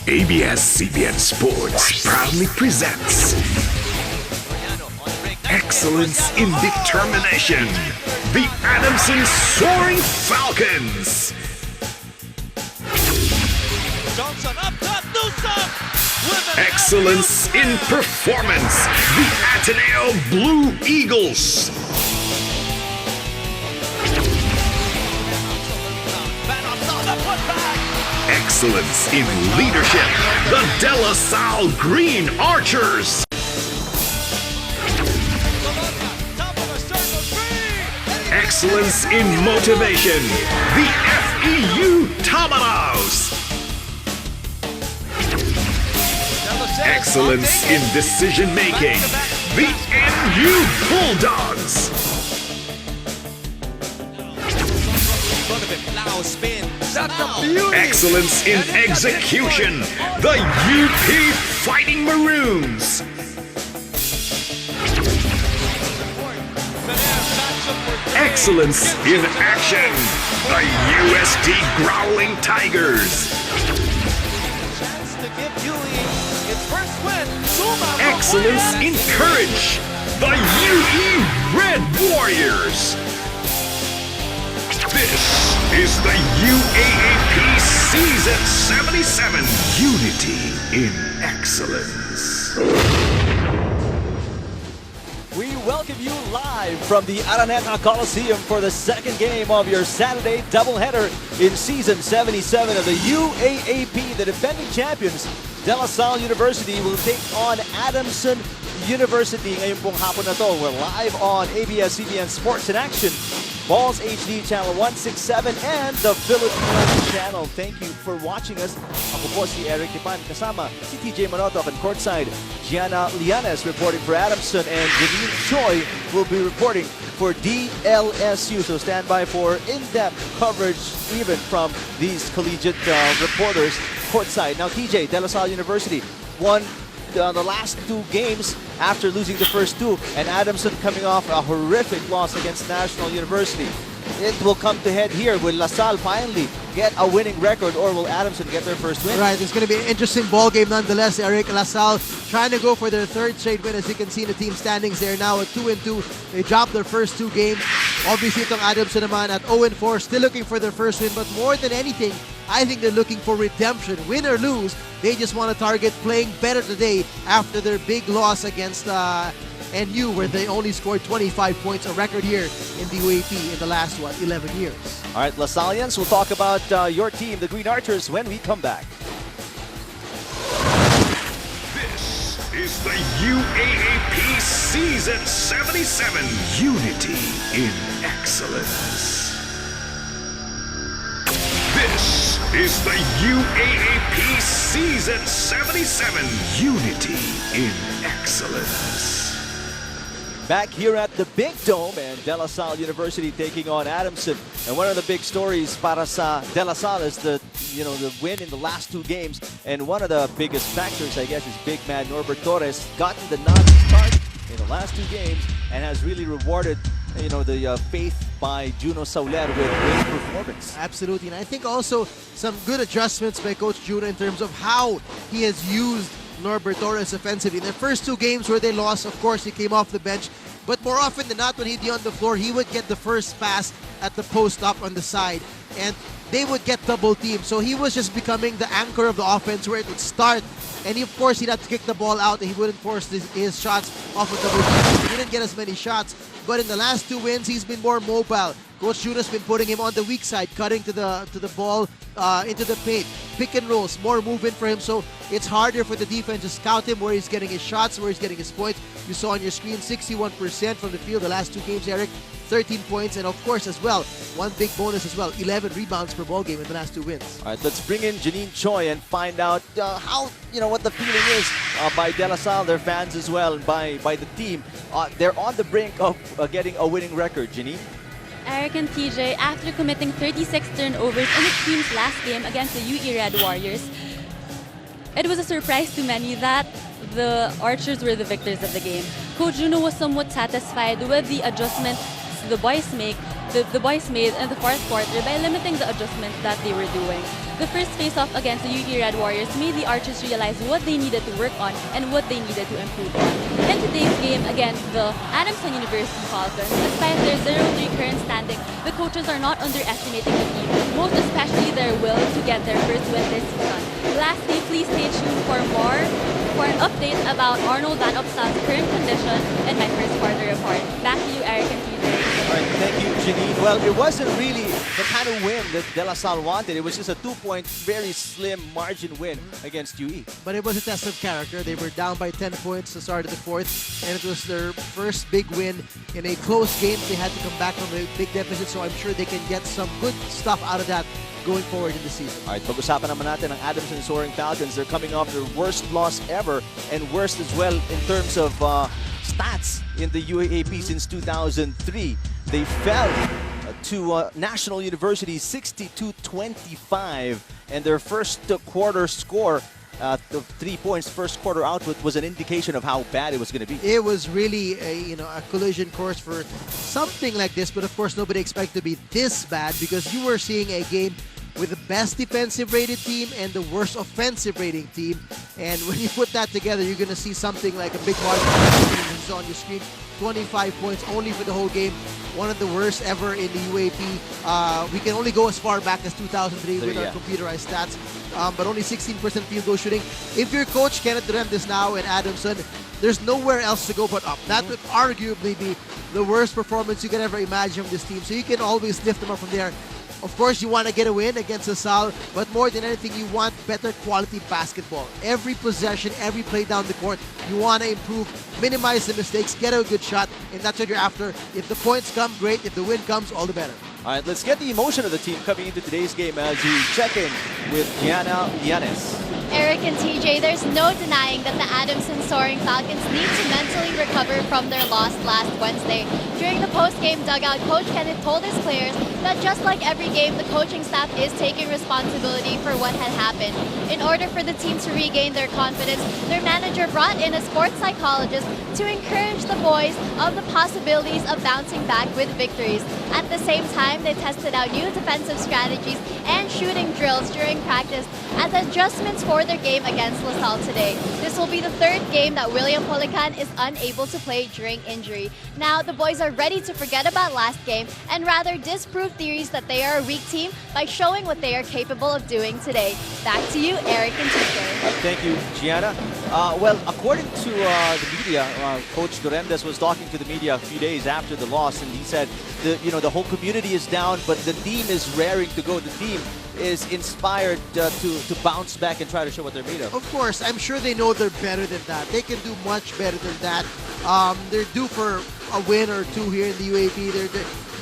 ABS-CBN Sports proudly presents Excellence in Determination, the Adamson Soaring Falcons. Johnson up top, Newsom! Excellence in Performance, the Ateneo Blue Eagles. Excellence in Leadership, the DLSU Green Archers. Excellence in Motivation, the FEU Tamaros. Excellence in Decision Making, the NU Bulldogs. Excellence in Execution, the UP Fighting Maroons. Excellence in Action, the USD Growling Tigers. Excellence in Courage, the UE Red Warriors. This is the UAAP Season 77, Unity in Excellence. We welcome you live from the Araneta Coliseum for the second game of your Saturday doubleheader in Season 77 of the UAAP. The defending champions, DLSU University, will take on Adamson University ngayong pong hapon na to. We're live on ABS-CBN Sports in Action, Balls HD Channel 167 and the Filipino Channel. Thank you for watching us. Ako po si Eric Tipan, kasama si TJ Manotoc, and courtside, Gianna Lianes reporting for Adamson, and Janine Choi will be reporting for DLSU. So stand by for in-depth coverage even from these collegiate reporters courtside. Now TJ, DLSU University won the last two games after losing the first two, and Adamson coming off a horrific loss against National University. It will come to head here. Will LaSalle finally get a winning record, or will Adamson get their first win? Right, it's going to be an interesting ball game nonetheless. Eric, LaSalle trying to go for their third straight win. As you can see in the team standings, they're now at 2-2. They dropped their first two games. Obviously, itong Adamson naman at 0-4, still looking for their first win. But more than anything, I think they're looking for redemption. Win or lose, they just want to target playing better today after their big loss against NU, where they only scored 25 points, a record here in the UAP in the last, 11 years. All right, LaSallians, we'll talk about your team, the Green Archers, when we come back. This is the UAAP Season 77, Unity in Excellence. This is the UAAP Season 77, Unity in Excellence. Back here at the Big Dome, and DLSU University taking on Adamson. And one of the big stories para sa DLSU is the win in the last two games. And one of the biggest factors, I guess, is big man Norbert Torres gotten the nod to start in the last two games and has really rewarded the faith by Juno Sauler with great performance. Absolutely, and I think also some good adjustments by Coach Juno in terms of how he has used Norbert Torres offensively. In the first two games where they lost, of course, he came off the bench, but more often than not, when he'd be on the floor, he would get the first pass at the post up on the side, and they would get double teamed. So he was just becoming the anchor of the offense where it would start, and of course, he'd have to kick the ball out, and he wouldn't force his shots off of double team. He didn't get as many shots, but in the last two wins, he's been more mobile. Coach Juno's been putting him on the weak side, cutting to the ball, into the paint, pick and rolls, more movement for him. So it's harder for the defense to scout him where he's getting his shots, where he's getting his points. You saw on your screen 61% from the field the last two games, Eric. 13 points, and of course as well, one big bonus as well, 11 rebounds per ball game in the last two wins. All right, let's bring in Janine Choi and find out how, what the feeling is by DLSU, their fans as well, and by the team. They're on the brink of getting a winning record. Janine? Eric and TJ, after committing 36 turnovers in the team's last game against the UE Red Warriors, it was a surprise to many that the Archers were the victors of the game. Coach Juno was somewhat satisfied with the adjustments the boys make the boys made in the fourth quarter by limiting the adjustments that they were doing. The first face-off against the UE Red Warriors made the Archers realize what they needed to work on and what they needed to improve on. In today's game against the Adamson University Falcons, despite their 0-3 current standing, the coaches are not underestimating the team, most especially their will to get their first win this season. Lastly, please stay tuned for an update about Arnold Van Opstal's current condition in my first quarter report. Back to you, Eric and TJ. All right, thank you, Janine. Well, it wasn't really the kind of win that De La Salle wanted. It was just a 2-point, very slim margin win against UE. But it was a test of character. They were down by 10 points to start of the fourth, and it was their first big win in a close game. They had to come back from a big deficit, so I'm sure they can get some good stuff out of that going forward in the season. All right, pag-usapan naman natin ang Adamson Soaring Falcons. They're coming off their worst loss ever and worst as well in terms of stats in the UAAP since 2003. They fell to National University 62-25, and their first quarter score of 3 points, first quarter output, was an indication of how bad it was going to be. It was really a collision course for something like this, but of course nobody expected to be this bad because you were seeing a game with the best defensive rated team and the worst offensive rating team. And when you put that together, you're going to see something like a big margin. This is on your screen. 25 points only for the whole game. One of the worst ever in the UAP. We can only go as far back as 2003 with our computerized stats. But only 16% field goal shooting. If your coach Kenneth Duremdes now in Adamson, there's nowhere else to go but up. That would arguably be the worst performance you can ever imagine from this team. So you can always lift them up from there. Of course, you want to get a win against LaSalle, but more than anything, you want better quality basketball. Every possession, every play down the court, you want to improve, minimize the mistakes, get a good shot, and that's what you're after. If the points come, great. If the win comes, all the better. All right, let's get the emotion of the team coming into today's game as we check in with Gianna Llanes. Eric and TJ, there's no denying that the Adamson Soaring Falcons need to mentally recover from their loss last Wednesday. During the post-game dugout, Coach Kenneth told his players that just like every game, the coaching staff is taking responsibility for what had happened. In order for the team to regain their confidence, their manager brought in a sports psychologist to encourage the boys of the possibilities of bouncing back with victories. At the same time, they tested out new defensive strategies and shooting drills during practice as adjustments for their game against LaSalle today. This will be the third game that William Polican is unable to play during injury. Now, the boys are ready to forget about last game and rather disprove theories that they are a weak team by showing what they are capable of doing today. Back to you, Eric and TJ. Thank you, Gianna. Well, according to the media, Coach Duremdes was talking to the media a few days after the loss, and he said, the whole community is down, but the team is raring to go. The team is inspired to bounce back and try to show what they're made of. Of course, I'm sure they know they're better than that. They can do much better than that. They're due for a win or two here in the UAP.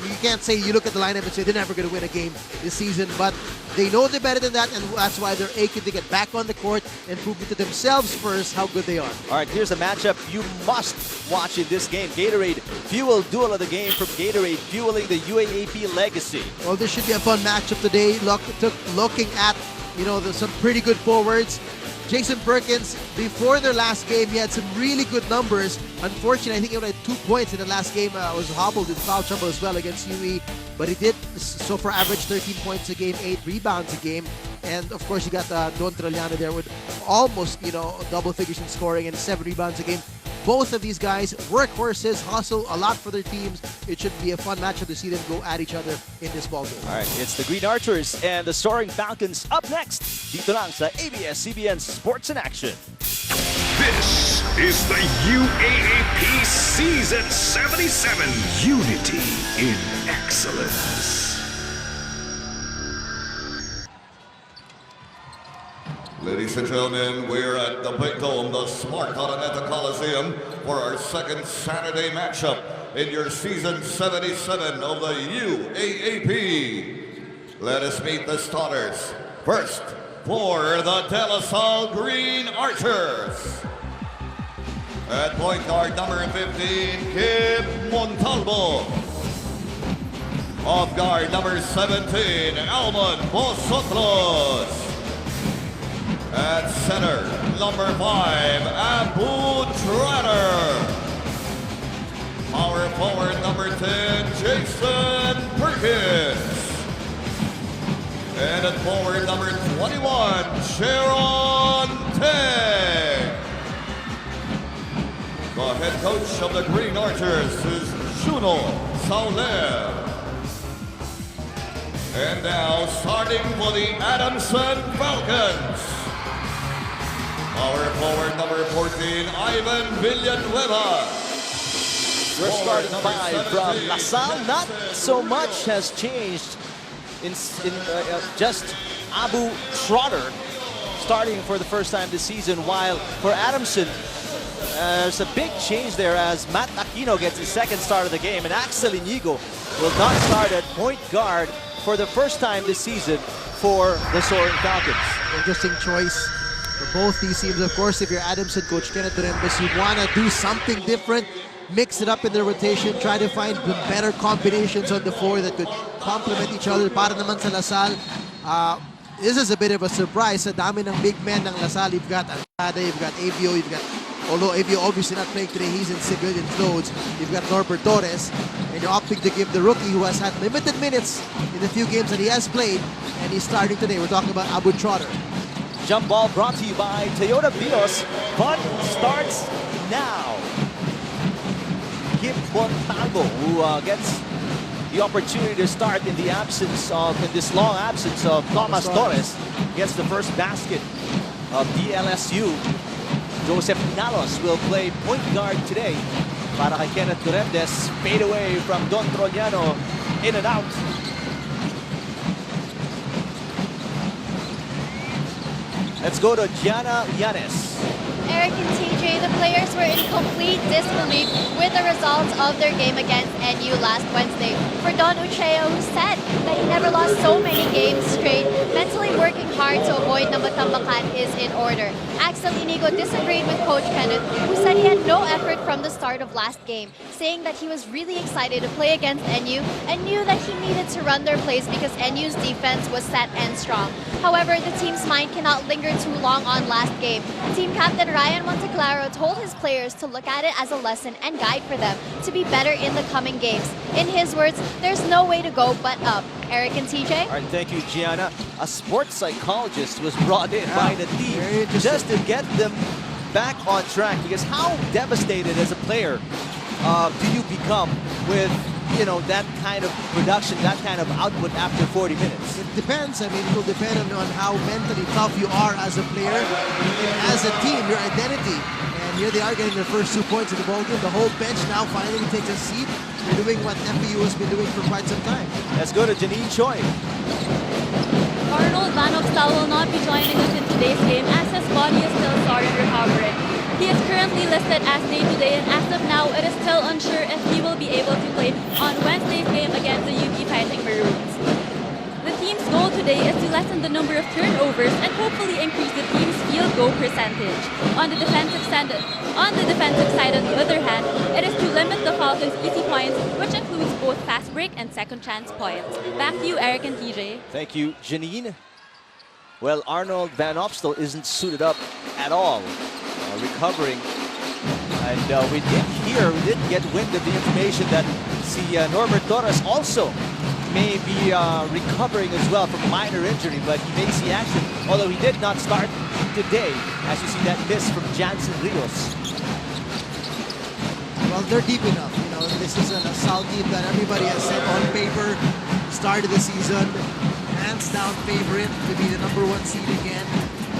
You can't say, you look at the lineup and say they're never going to win a game this season, but they know they're better than that, and that's why they're aching to get back on the court and prove to themselves first how good they are. All right, here's a matchup you must watch in this game. Gatorade Fuel Duel of the game from Gatorade, fueling the UAAP legacy. Well, this should be a fun matchup today. Looking at, some pretty good forwards. Jason Perkins, before their last game, he had some really good numbers. Unfortunately, I think he only had 2 points in the last game. Was hobbled in foul trouble as well against UE. But he did so for average 13 points a game, 8 rebounds a game. And of course, you got Don Traliano there with almost, double figures in scoring and 7 rebounds a game. Both of these guys, workhorses, hustle a lot for their teams. It should be a fun matchup to see them go at each other in this ball game. All right, it's the Green Archers and the Soaring Falcons up next. Dito lang sa ABS-CBN Sports in Action. This is the UAAP Season 77. Unity in excellence. Ladies and gentlemen, we're at the Big Dome, the Smart Araneta Coliseum, for our second Saturday matchup in your Season 77 of the UAAP. Let us meet the starters. First, for the De La Salle Green Archers. At point guard number 15, Kim Montalvo. Off guard number 17, Alman Bosotros. At center, number 5, Abu Trader. Power forward, number 10, Jason And at forward number 21, Sharon Tang. The head coach of the Green Archers is Juno Sauler. And now starting for the Adamson Falcons. Our forward number 14, Ivan Villanueva. We're starting five from LaSalle. Not so much has changed in just Abu Trotter starting for the first time this season, while for Adamson, there's a big change there as Matt Aquino gets his second start of the game, and Axel Inigo will not start at point guard for the first time this season for the Soaring Falcons. Interesting choice for both these teams. Of course, if you're Adamson, Coach Kenneth Durembes, you want to do something different, mix it up in the rotation, try to find better combinations on the floor that could complement each other. Para naman sa LaSalle, this is a bit of a surprise. Sa dami ng big men ng LaSalle, you've got Andrade, you've got Avio, you've got, although Avio obviously not playing today, he's in civilian clothes. You've got Norbert Torres, and you're opting to give the rookie who has had limited minutes in the few games that he has played, and he's starting today. We're talking about Abu Trotter. Jump ball brought to you by Toyota Vios. Fun starts now. Kip Montalvo, who gets the opportunity to start in the absence of, in this long absence of Thomas Torres, gets the first basket of DLSU. Joseph Nalos will play point guard today. Para kay Kenneth Durembes, fade away from Don Trollano, in and out. Let's go to Gianna Yanes. Eric and TJ, the players were in complete disbelief with the results of their game against NU last Wednesday. For Don Ucheo, who said that he never lost so many games straight, mentally working hard to avoid Namatambakan is in order. Axel Inigo disagreed with Coach Kenneth, who said he had no effort from the start of last game, saying that he was really excited to play against NU and knew that he needed to run their plays because NU's defense was set and strong. However, the team's mind cannot linger too long on last game. Team captain Ryan Monteclaro told his players to look at it as a lesson and guide for them to be better in the coming games. In his words, there's no way to go but up. Eric and TJ? All right, thank you, Gianna. A sports psychologist was brought in by the team just to get them back on track, because how devastated as a player do you become with, you know, that kind of production, that kind of output after 40 minutes? It depends. I mean, it will depend on how mentally tough you are as a player, as a team, your identity. And here they are getting their first 2 points in the ballgame. The whole bench now finally takes a seat. They're doing what FPU has been doing for quite some time. Let's go to Janine Choi. Arnold Van Opstal will not be joining us in today's game as his body is still sorry recovering. He is currently listed as day-to-day, and as of now, it is still unsure if he will be able to play on Wednesday's game against the UP Fighting Maroons. The team's goal today is to lessen the number of turnovers and hopefully increase the team's field goal percentage. On the defensive side, on the other hand, it is to limit the Falcons' easy points, which includes both fast break and second chance points. Back to you, Eric and TJ. Thank you, Janine. Well, Arnold Van Opstal isn't suited up at all, recovering. And we did get wind of the information that Norbert Torres also may be recovering as well from a minor injury, but he may see action, although he did not start today, as you see that miss from Jansen Rios. Well, they're deep enough. You know, this is an LaSalle team that everybody has said on paper, start of the season, hands down favorite to be the #1 seed again.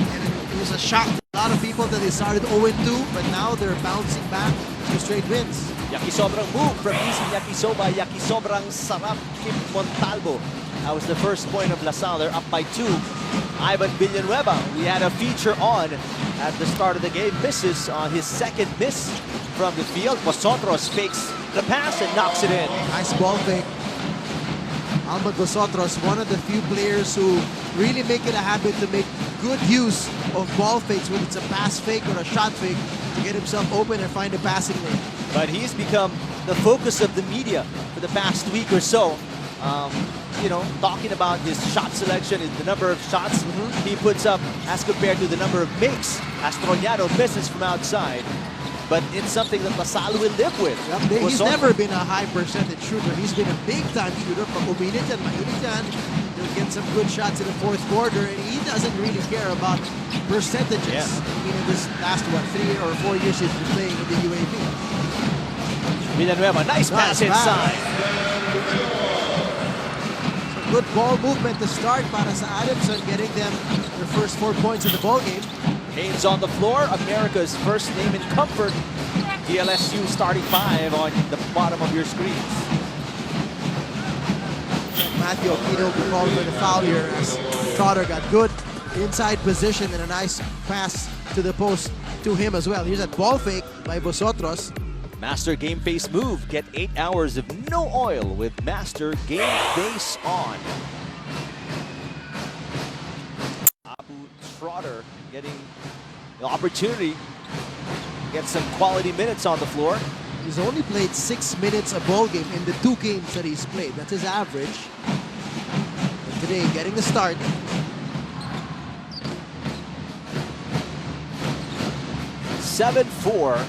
And it was a shock to a lot of people that they started 0-2, but now they're bouncing back to straight wins. Yakisobrang move from Easy Yakisoba. Yakisobrang sarap, Kip Montalvo. That was the first point of LaSalle. They're up by 2. Ivan Villanueva, we had a feature on at the start of the game, misses on his second miss from the field. Vosotros fakes the pass and knocks it in. Nice ball fake. Almond Vosotros, one of the few players who really make it a habit to make good use of ball fakes, whether it's a pass fake or a shot fake, to get himself open and find a passing lane. But he's become the focus of the media for the past week or so. You know, talking about his shot selection, the number of shots he puts up as compared to the number of makes as Trollano misses from outside. But it's something that LaSalle will live with. Yep, he's never been a high percentage shooter. He's been a big time shooter. Pag uminit yan, mainit yan. get some good shots in the fourth quarter, and he doesn't really care about percentages. Yeah. I mean, in this last, 3 or 4 years he's been playing in the UAAP. Villanueva, nice pass inside. Good ball movement to start para sa Adamson, getting them their first 4 points of the ball game. Haynes on the floor, America's first name in comfort. DLSU starting 5 on the bottom of your screens. Matthew Aquino called for the foul here as Trotter got good inside position and a nice pass to the post to him as well. Here's that ball fake by Vosotros. Master Game Face move. Get 8 hours of no oil with Master Game Face on. Abu Trotter getting the opportunity to get some quality minutes on the floor. He's only played 6 minutes a ball game in the 2 games that he's played. That's his average. And today, getting the start. (7-4)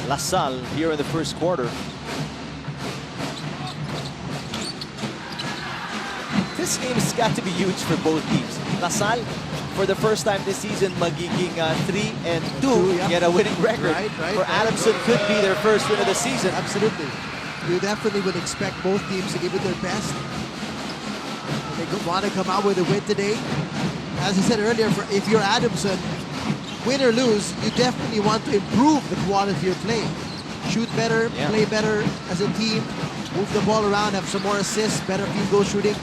LaSalle here in the first quarter. This game has got to be huge for both teams. LaSalle, for the first time this season, magiging 3-2, yeah. get a winning record. Right, for Adamson, could be their first win of the season. Absolutely. You definitely would expect both teams to give it their best. They want to come out with a win today. As I said earlier, if you're Adamson, win or lose, you definitely want to improve the quality of your play. Shoot better, play better as a team, move the ball around, have some more assists, better field goal shooting.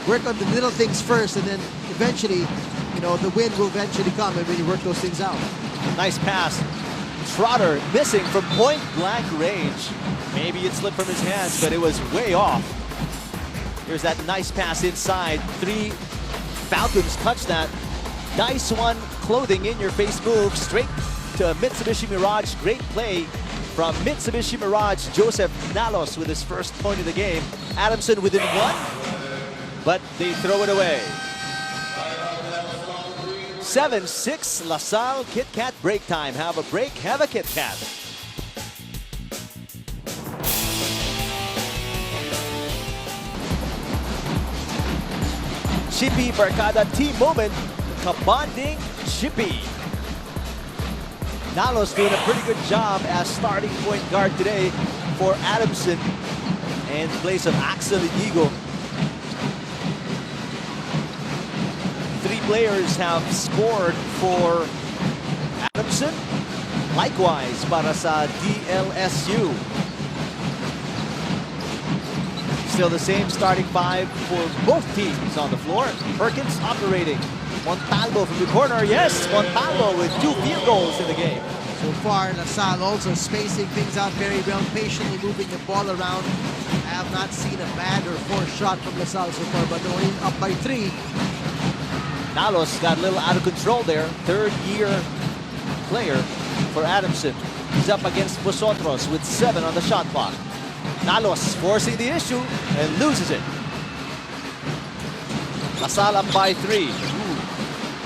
Work on the little things first, and then eventually, the win will eventually come when you work those things out. Nice pass. Trotter missing from point-blank range. Maybe it slipped from his hands, but it was way off. Here's that nice pass inside. 3 Falcons touch that. Nice one, clothing in your face move straight to Mitsubishi Mirage. Great play from Mitsubishi Mirage. Joseph Nalos with his first point of the game. Adamson within 1, but they throw it away. 7-6 LaSalle. Kit Kat break time. Have a break, have a Kit Kat. Chippy Barkada team moment. Kabonding Chippy. Nalos doing a pretty good job as starting point guard today for Adamson in place of Axel Inigo. 3 players have scored for Adamson. Likewise para sa DLSU. Still the same starting 5 for both teams on the floor. Perkins operating. Montalvo from the corner. Yes, Montalvo with 2 field goals in the game. So far, LaSalle also spacing things out very well, patiently moving the ball around. I have not seen a bad or forced shot from LaSalle so far, but they're only up by 3. Nalos got a little out of control there. 3rd-year player for Adamson. He's up against Vosotros with 7 on the shot clock. Nalos forcing the issue and loses it. LaSalle up by 3.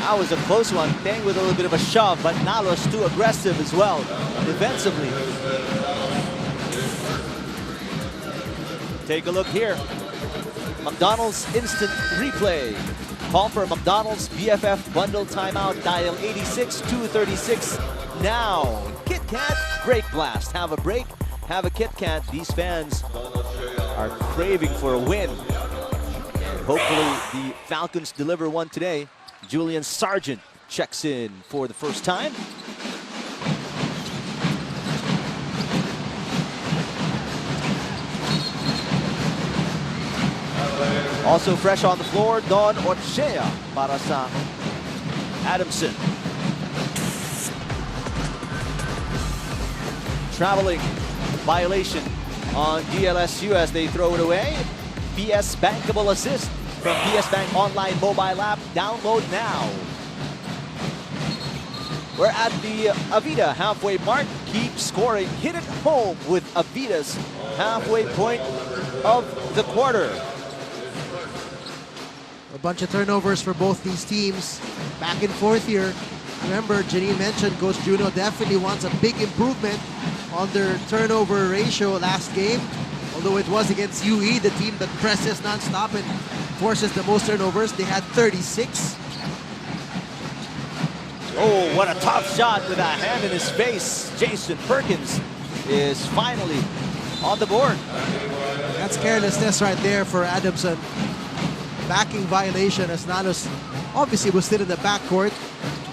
That was a close one. Tang with a little bit of a shove, but Nalos too aggressive as well defensively. Take a look here. McDonald's instant replay. Call for McDonald's BFF bundle timeout. Dial 86-236 now. Kit Kat break blast. Have a break, have a Kit Kat. These fans are craving for a win. And hopefully the Falcons deliver one today. Julian Sargent checks in for the first time. Also fresh on the floor, Don Ochea para sa Adamson. Traveling violation on DLSU as they throw it away. PS bankable assist from PS Bank online mobile app. Download now. We're at the Avida halfway mark. Keep scoring. Hit it home with Avida's halfway point of the quarter. A bunch of turnovers for both these teams. Back and forth here. Remember, Janine mentioned Coach Juno definitely wants a big improvement on their turnover ratio last game. Although it was against UE, the team that presses non-stop and forces the most turnovers. They had 36. Oh, what a tough shot with a hand in his face. Jason Perkins is finally on the board. That's carelessness right there for Adamson. Backing violation as Nalos obviously was still in the backcourt.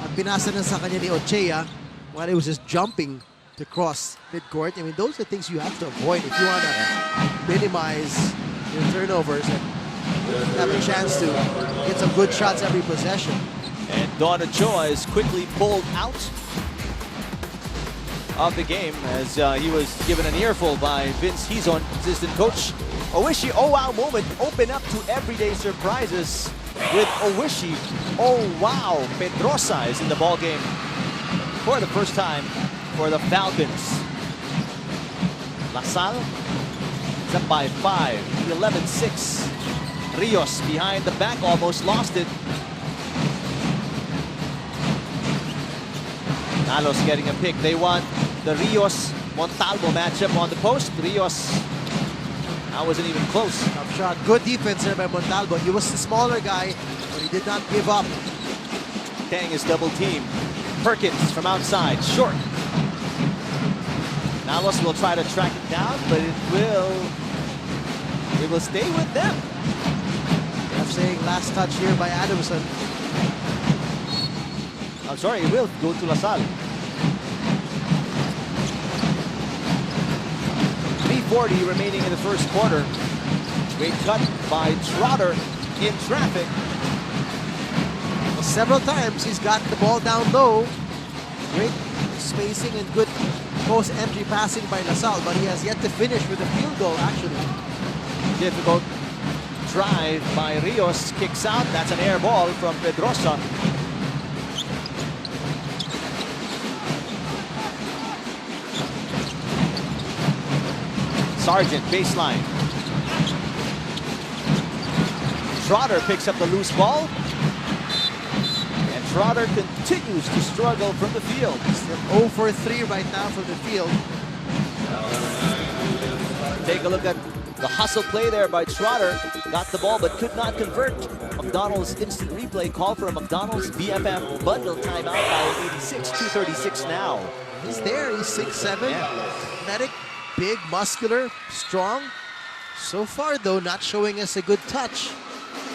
At binasa na sa kanya ni Ochea while he was just jumping to cross midcourt. I mean, those are things you have to avoid if you want to minimize your turnovers and have a chance to get some good shots every possession. And Don Ochoa is quickly pulled out of the game as he was given an earful by Vince Hizon, assistant coach. Owishi, oh wow moment, open up to everyday surprises with Owishi. Oh wow, Pedrosa is in the ball game for the first time for the Falcons. LaSalle is up by 5, 11-6. Rios behind the back, almost lost it. Nalos getting a pick. They want the Rios-Montalvo matchup on the post. Rios, that wasn't even close. Tough shot. Good defense there by Montalvo. He was the smaller guy, but he did not give up. Tang is double team. Perkins from outside, short. Nalos will try to track it down, but it will stay with them. I'm saying last touch here by Adamson. I'm sorry, it will go to LaSalle. 3:40 remaining in the first quarter. Great cut by Trotter in traffic. Several times he's got the ball down low. Great spacing and good post-entry passing by LaSalle, but he has yet to finish with a field goal, actually. Difficult drive by Rios. Kicks out. That's an air ball from Pedrosa. Sargent, baseline. Trotter picks up the loose ball. And Trotter continues to struggle from the field. Still 0 for 3 right now from the field. Take a look at the hustle play there by Trotter. Got the ball but could not convert. McDonald's instant replay call for a McDonald's BFF bundle timeout by 86, 2:36 now. He's there, he's 6'7". Yeah. Athletic, big, muscular, strong. So far though, not showing us a good touch.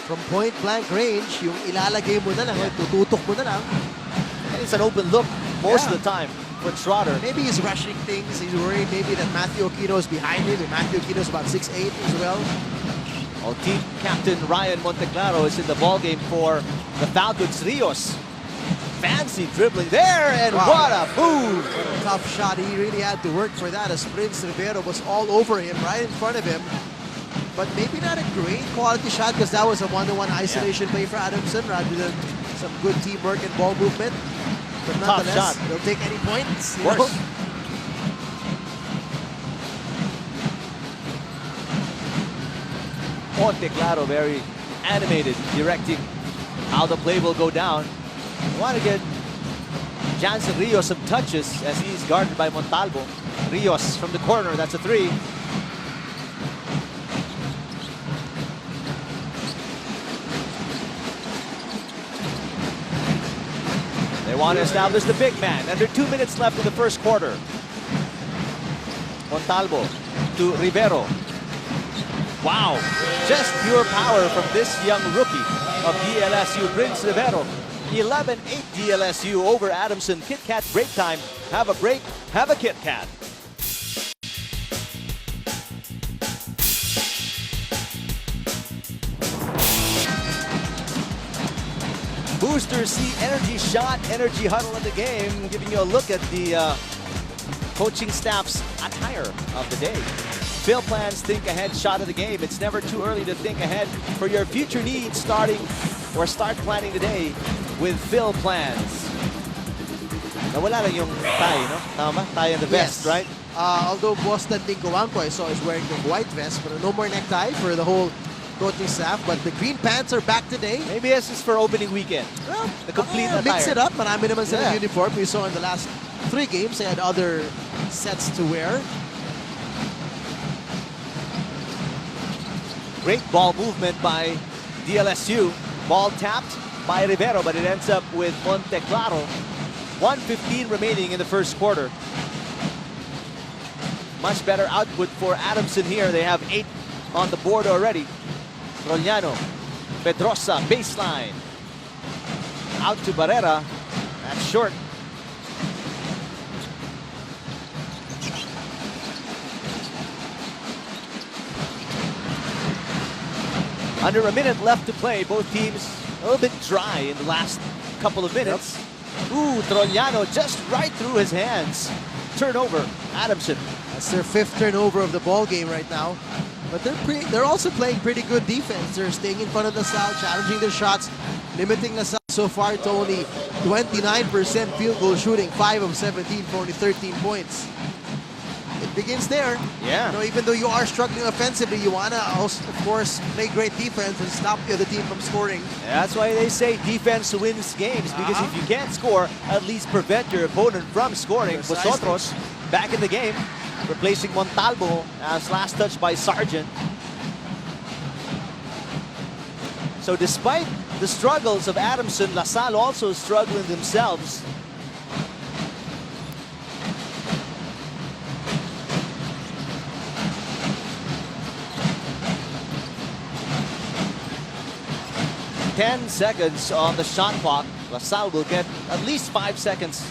From point blank range, yung ilalagay mo na lang, tututok mo na lang. And it's an open look most of the time for Trotter. Maybe he's rushing things. He's worried maybe that Matthew Aquino is behind him. And Matthew Aquino is about 6'8" as well. Well, team captain Ryan Monteclaro is in the ballgame for the Falcons. Rios, fancy dribbling there, and what a move! What a tough shot. He really had to work for that as Prince Rivero was all over him, right in front of him. But maybe not a great quality shot because that was a one-to-one isolation play for Adamson rather than some good teamwork and ball movement. But Tough nonetheless, shot. they'll take any points. Of course. Monteclaro very animated, directing how the play will go down. Want to get Jansen Rios some touches as he's guarded by Montalvo. Rios from the corner, that's a 3. They want to establish the big man. Under 2 minutes left in the first quarter. Montalvo to Rivero. Wow, just pure power from this young rookie of DLSU, Prince Rivero. 11-8 DLSU over Adamson. Kit Kat break time. Have a break, have a Kit Kat. Booster C Energy Shot, Energy Huddle in the game, giving you a look at the coaching staff's attire of the day. Phil Plans Think Ahead shot of the game. It's never too early to think ahead for your future needs start planning today with Phil Plans. Nawala lang yung tie, no? Tama? Tie and the vest, Yes. right? Although Boston Tinkowanko I saw is wearing the white vest, but no more necktie for the whole coaching staff. But the green pants are back today. Maybe this is for opening weekend. Well, The complete attire. mix it up. Marami naman silang Yeah. uniform. We saw in the last 3 games they had other sets to wear. Great ball movement by DLSU. Ball tapped by Rivero, but it ends up with Monteclaro. 1:15 remaining in the first quarter. Much better output for Adamson here. They have 8 on the board already. Trollano, Pedrosa, baseline. Out to Barrera. That's short. Under a minute left to play. Both teams a little bit dry in the last couple of minutes. Ooh, Trollano just right through his hands. Turnover, Adamson. That's their 5th turnover of the ball game right now. But they're also playing pretty good defense. They're staying in front of LaSalle, challenging their shots, limiting LaSalle so far to only 29% field goal shooting, 5 of 17 for only 13 points. It begins there. Yeah. You know, even though you are struggling offensively, you want to also, of course, play great defense and stop the other team from scoring. That's why they say defense wins games, because if you can't score, at least prevent your opponent from scoring. Precisely. Vosotros back in the game, replacing Montalvo as last touch by Sargent. So despite the struggles of Adamson, LaSalle also struggling themselves. Ten seconds on the shot clock. LaSalle will get at least 5 seconds.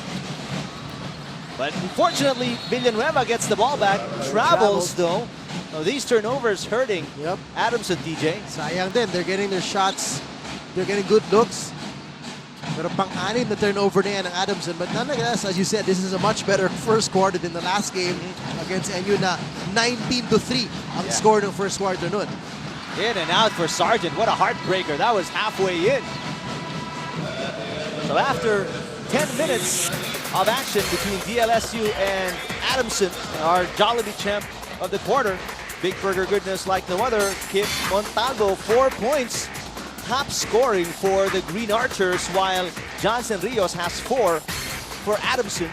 But unfortunately, Villanueva gets the ball back. Travels though. Now, these turnovers hurting Adamson, DJ. Sayang din. They're getting their shots. They're getting good looks. Pero pang-anim na turnover na yan ng Adamson. But nonetheless, as you said, this is a much better first quarter than the last game against NU na 19-3 ang score ng first quarter nun. In and out for Sargent. What a heartbreaker. That was halfway in. So after 10 minutes of action between DLSU and Adamson, our Jollibee champ of the quarter, big burger goodness like no other, Kip Montalvo, 4 points. Top scoring for the Green Archers, while Johnson Rios has 4 for Adamson.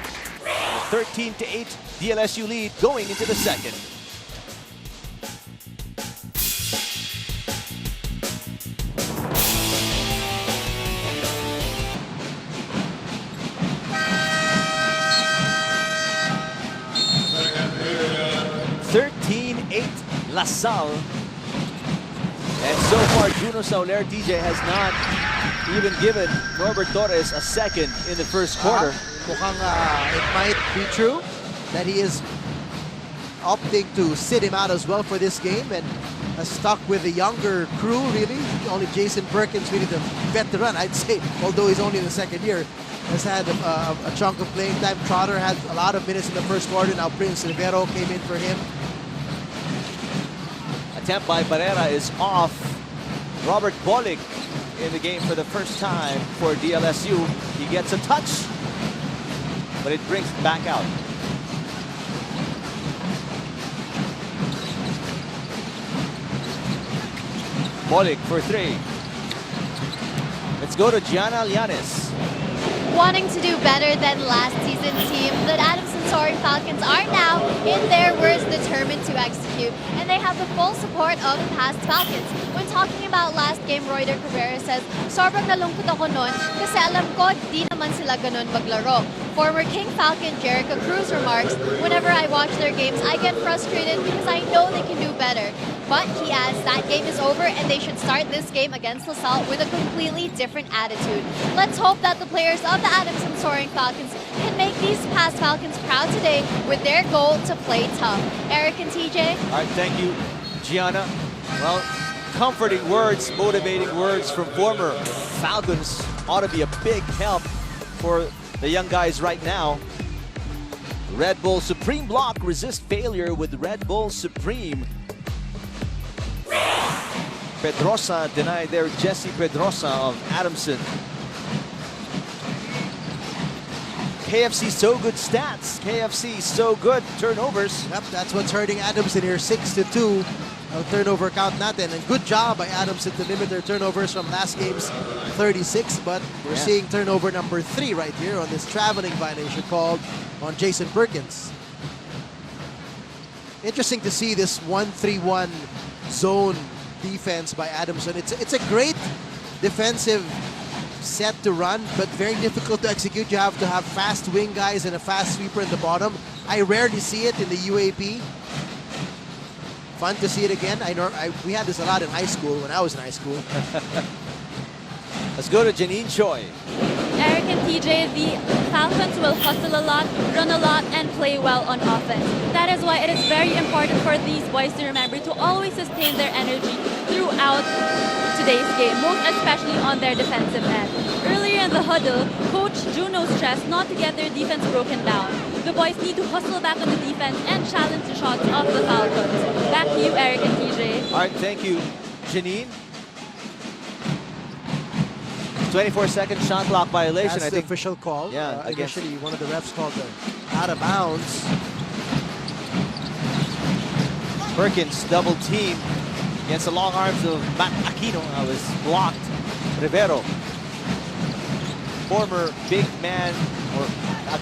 13-8 DLSU lead going into the second. LaSalle. And so far, Juno Sauler, DJ, has not even given Norbert Torres a second in the first quarter. Mukhang it might be true that he is opting to sit him out as well for this game and has stuck with the younger crew, really. Only Jason Perkins, really the veteran, I'd say, although he's only in the second year, has had a chunk of playing time. Trotter had a lot of minutes in the first quarter. Now Prince Rivero came in for him. Attempt by Barrera is off. Robert Bolick in the game for the first time for DLSU. He gets a touch, but it brings it back out. Bolick for 3. Let's go to Gianna Llanes. Wanting to do better than last season's team, the Adamson Soaring Falcons are now, in their words, determined to execute, and they have the full support of the past Falcons. When talking about last game, Royder Cabrera says, "Sobrang nalungkot ako nun kasi alam ko di naman sila ganun maglaro." Former King Falcon Jericho Cruz remarks, "Whenever I watch their games, I get frustrated because I know they can do better." But he adds that game is over and they should start this game against LaSalle with a completely different attitude. Let's hope that the players of the Adamson Soaring Falcons can make these past Falcons proud today with their goal to play tough. Eric and TJ. All right, thank you, Gianna. Well, comforting words, motivating words from former Falcons ought to be a big help for the young guys right now. Red Bull Supreme block, resist failure with Red Bull Supreme. Pedrosa denied there, Jesse Pedrosa of Adamson. KFC so good stats. KFC so good turnovers. Yep, that's what's hurting Adamson here. 6-2 turnover count natin. And good job by Adamson to limit their turnovers from last game's 36. But we're seeing turnover number 3 right here on this traveling violation called on Jason Perkins. Interesting to see this 1-3-1 zone defense by Adamson. It's a great defensive set to run, but very difficult to execute. You have to have fast wing guys and a fast sweeper in the bottom. I rarely see it in the UAP. Fun to see it again. We had this a lot in high school when I was in high school. Let's go to Janine Choi. Eric and TJ, the Falcons will hustle a lot, run a lot, and play well on offense. That is why it is very important for these boys to remember to always sustain their energy throughout today's game, most especially on their defensive end. Earlier in the huddle, Coach Juno stressed not to get their defense broken down. The boys need to hustle back on the defense and challenge the shots of the Falcons. Back to you, Eric and TJ. All right, thank you, Janine. 24-second shot clock violation. That's I the think official call. Yeah, against- initially one of the refs called it out of bounds. Perkins double team against the long arms of Matt Aquino. Was blocked. Rivero, former big man, or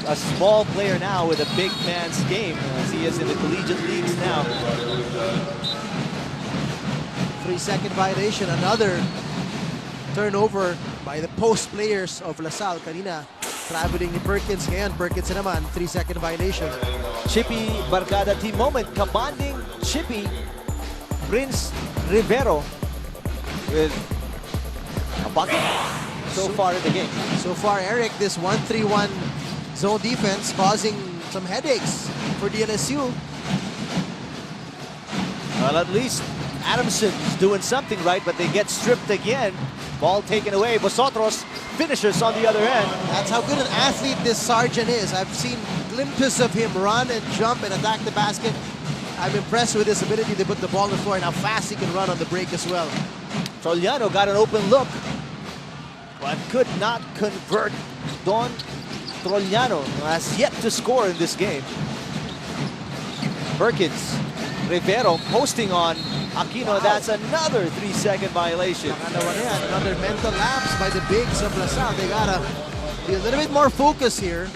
a small player now with a big man's game, as he is in the collegiate leagues now. 3-second violation. Another turnover by the post players of LaSalle. Kanina, traveling ni Perkins. Ngayon, Perkins na naman. 3-second violation. Chippy Barcada team moment. Kabanding Chippy, Prince Rivero with a bucket so far in the game. So far, Eric, this 1-3-1 zone defense causing some headaches for DLSU. Well, at least Adamson's doing something right, but they get stripped again. Ball taken away. Vosotros finishes on the other end. That's how good an athlete this Sargent is. I've seen glimpses of him run and jump and attack the basket. I'm impressed with his ability to put the ball on the floor and how fast he can run on the break as well. Trollano got an open look, but could not convert. Don Trollano has yet to score in this game. Perkins, Rivero posting on Aquino. Wow. That's another 3-second violation. Another mental lapse by the bigs of LaSalle. They gotta be a little bit more focused here.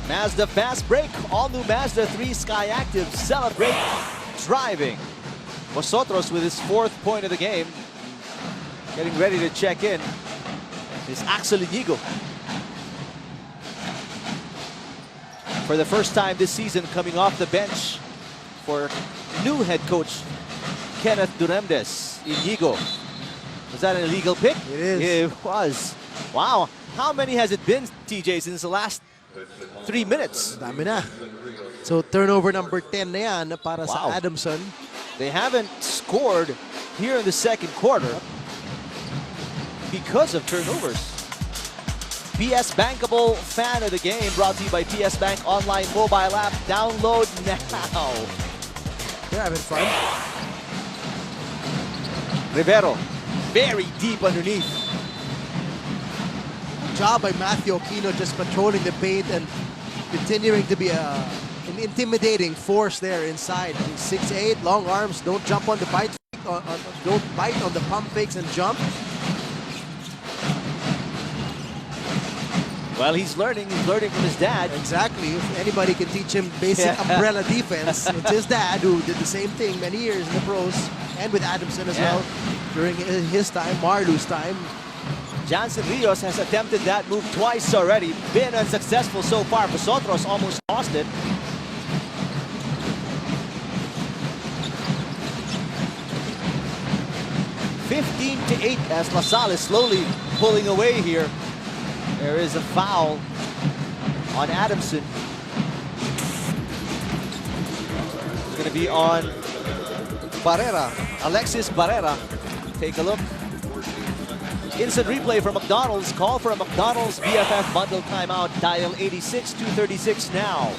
Mazda fast break. All new Mazda 3 Sky Active. Celebrate driving. Vosotros with his 4th point of the game. Getting ready to check in is Axel Inigo. For the first time this season, coming off the bench for new head coach Kenneth Duremdes. Inigo. Was that an illegal pick? It is. It was. Wow. How many has it been, TJ, since the last 3 minutes? Dami na. So turnover number 10 na yan para sa Wow. Adamson. They haven't scored here in the second quarter because of turnovers. PS Bankable fan of the game brought to you by PS Bank online mobile app. Download now. They're having fun. Rivero, very deep underneath. Good job by Matthew Aquino just patrolling the paint and continuing to be an intimidating force there inside. He's 6'8", long arms, don't jump on the bite, don't bite on the pump fakes and jump. Well, he's learning from his dad. Exactly. If anybody can teach him basic umbrella defense, it's his dad who did the same thing many years in the pros and with Adamson as well during his time, Marlu's time. Jansen Rios has attempted that move twice already. Been unsuccessful so far. Vosotros almost lost it. (15-8) as LaSalle is slowly pulling away here. There is a foul on Adamson. It's going to be on Barrera, Alexis Barrera. Take a look. Instant replay from McDonald's. Call for a McDonald's BFF bundle timeout. Dial 86-236 now.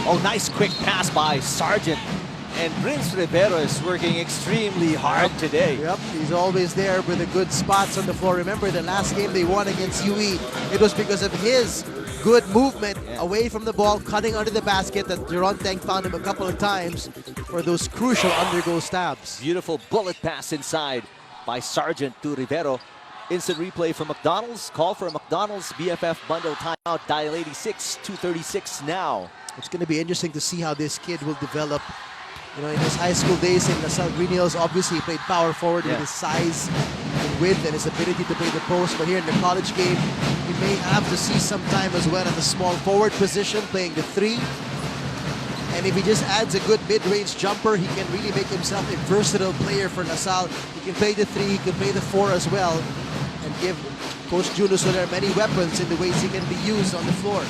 Oh, nice quick pass by Sargent. And Prince Rivero is working extremely hard today. Yep, he's always there with the good spots on the floor. Remember the last game they won against UE, it was because of his good movement away from the ball, cutting under the basket that Jeron Teng found him a couple of times for those crucial undergo stabs. Beautiful bullet pass inside by Sargent to Rivero. Instant replay from McDonald's. Call for a McDonald's BFF bundle timeout. Dial 86, 236 now. It's going to be interesting to see how this kid will develop. You know, in his high school days in LaSalle Green Hills, obviously he played power forward with his size and width and his ability to play the post. But here in the college game, he may have to see some time as well at the small forward position, playing the 3. And if he just adds a good mid-range jumper, he can really make himself a versatile player for LaSalle. He can play the 3, he can play the 4 as well, and give Coach Juno Soler many weapons in the ways he can be used on the floor.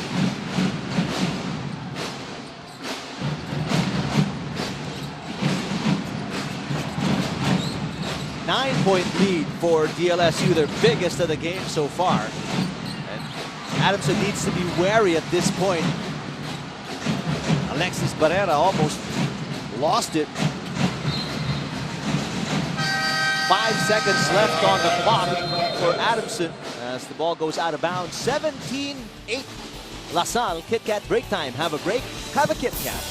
9-point lead for DLSU, their biggest of the game so far. And Adamson needs to be wary at this point. Alexis Barrera almost lost it. 5 seconds left on the clock for Adamson as the ball goes out of bounds. 17-8 LaSalle. Kit Kat break time. Have a break, have a Kit Kat.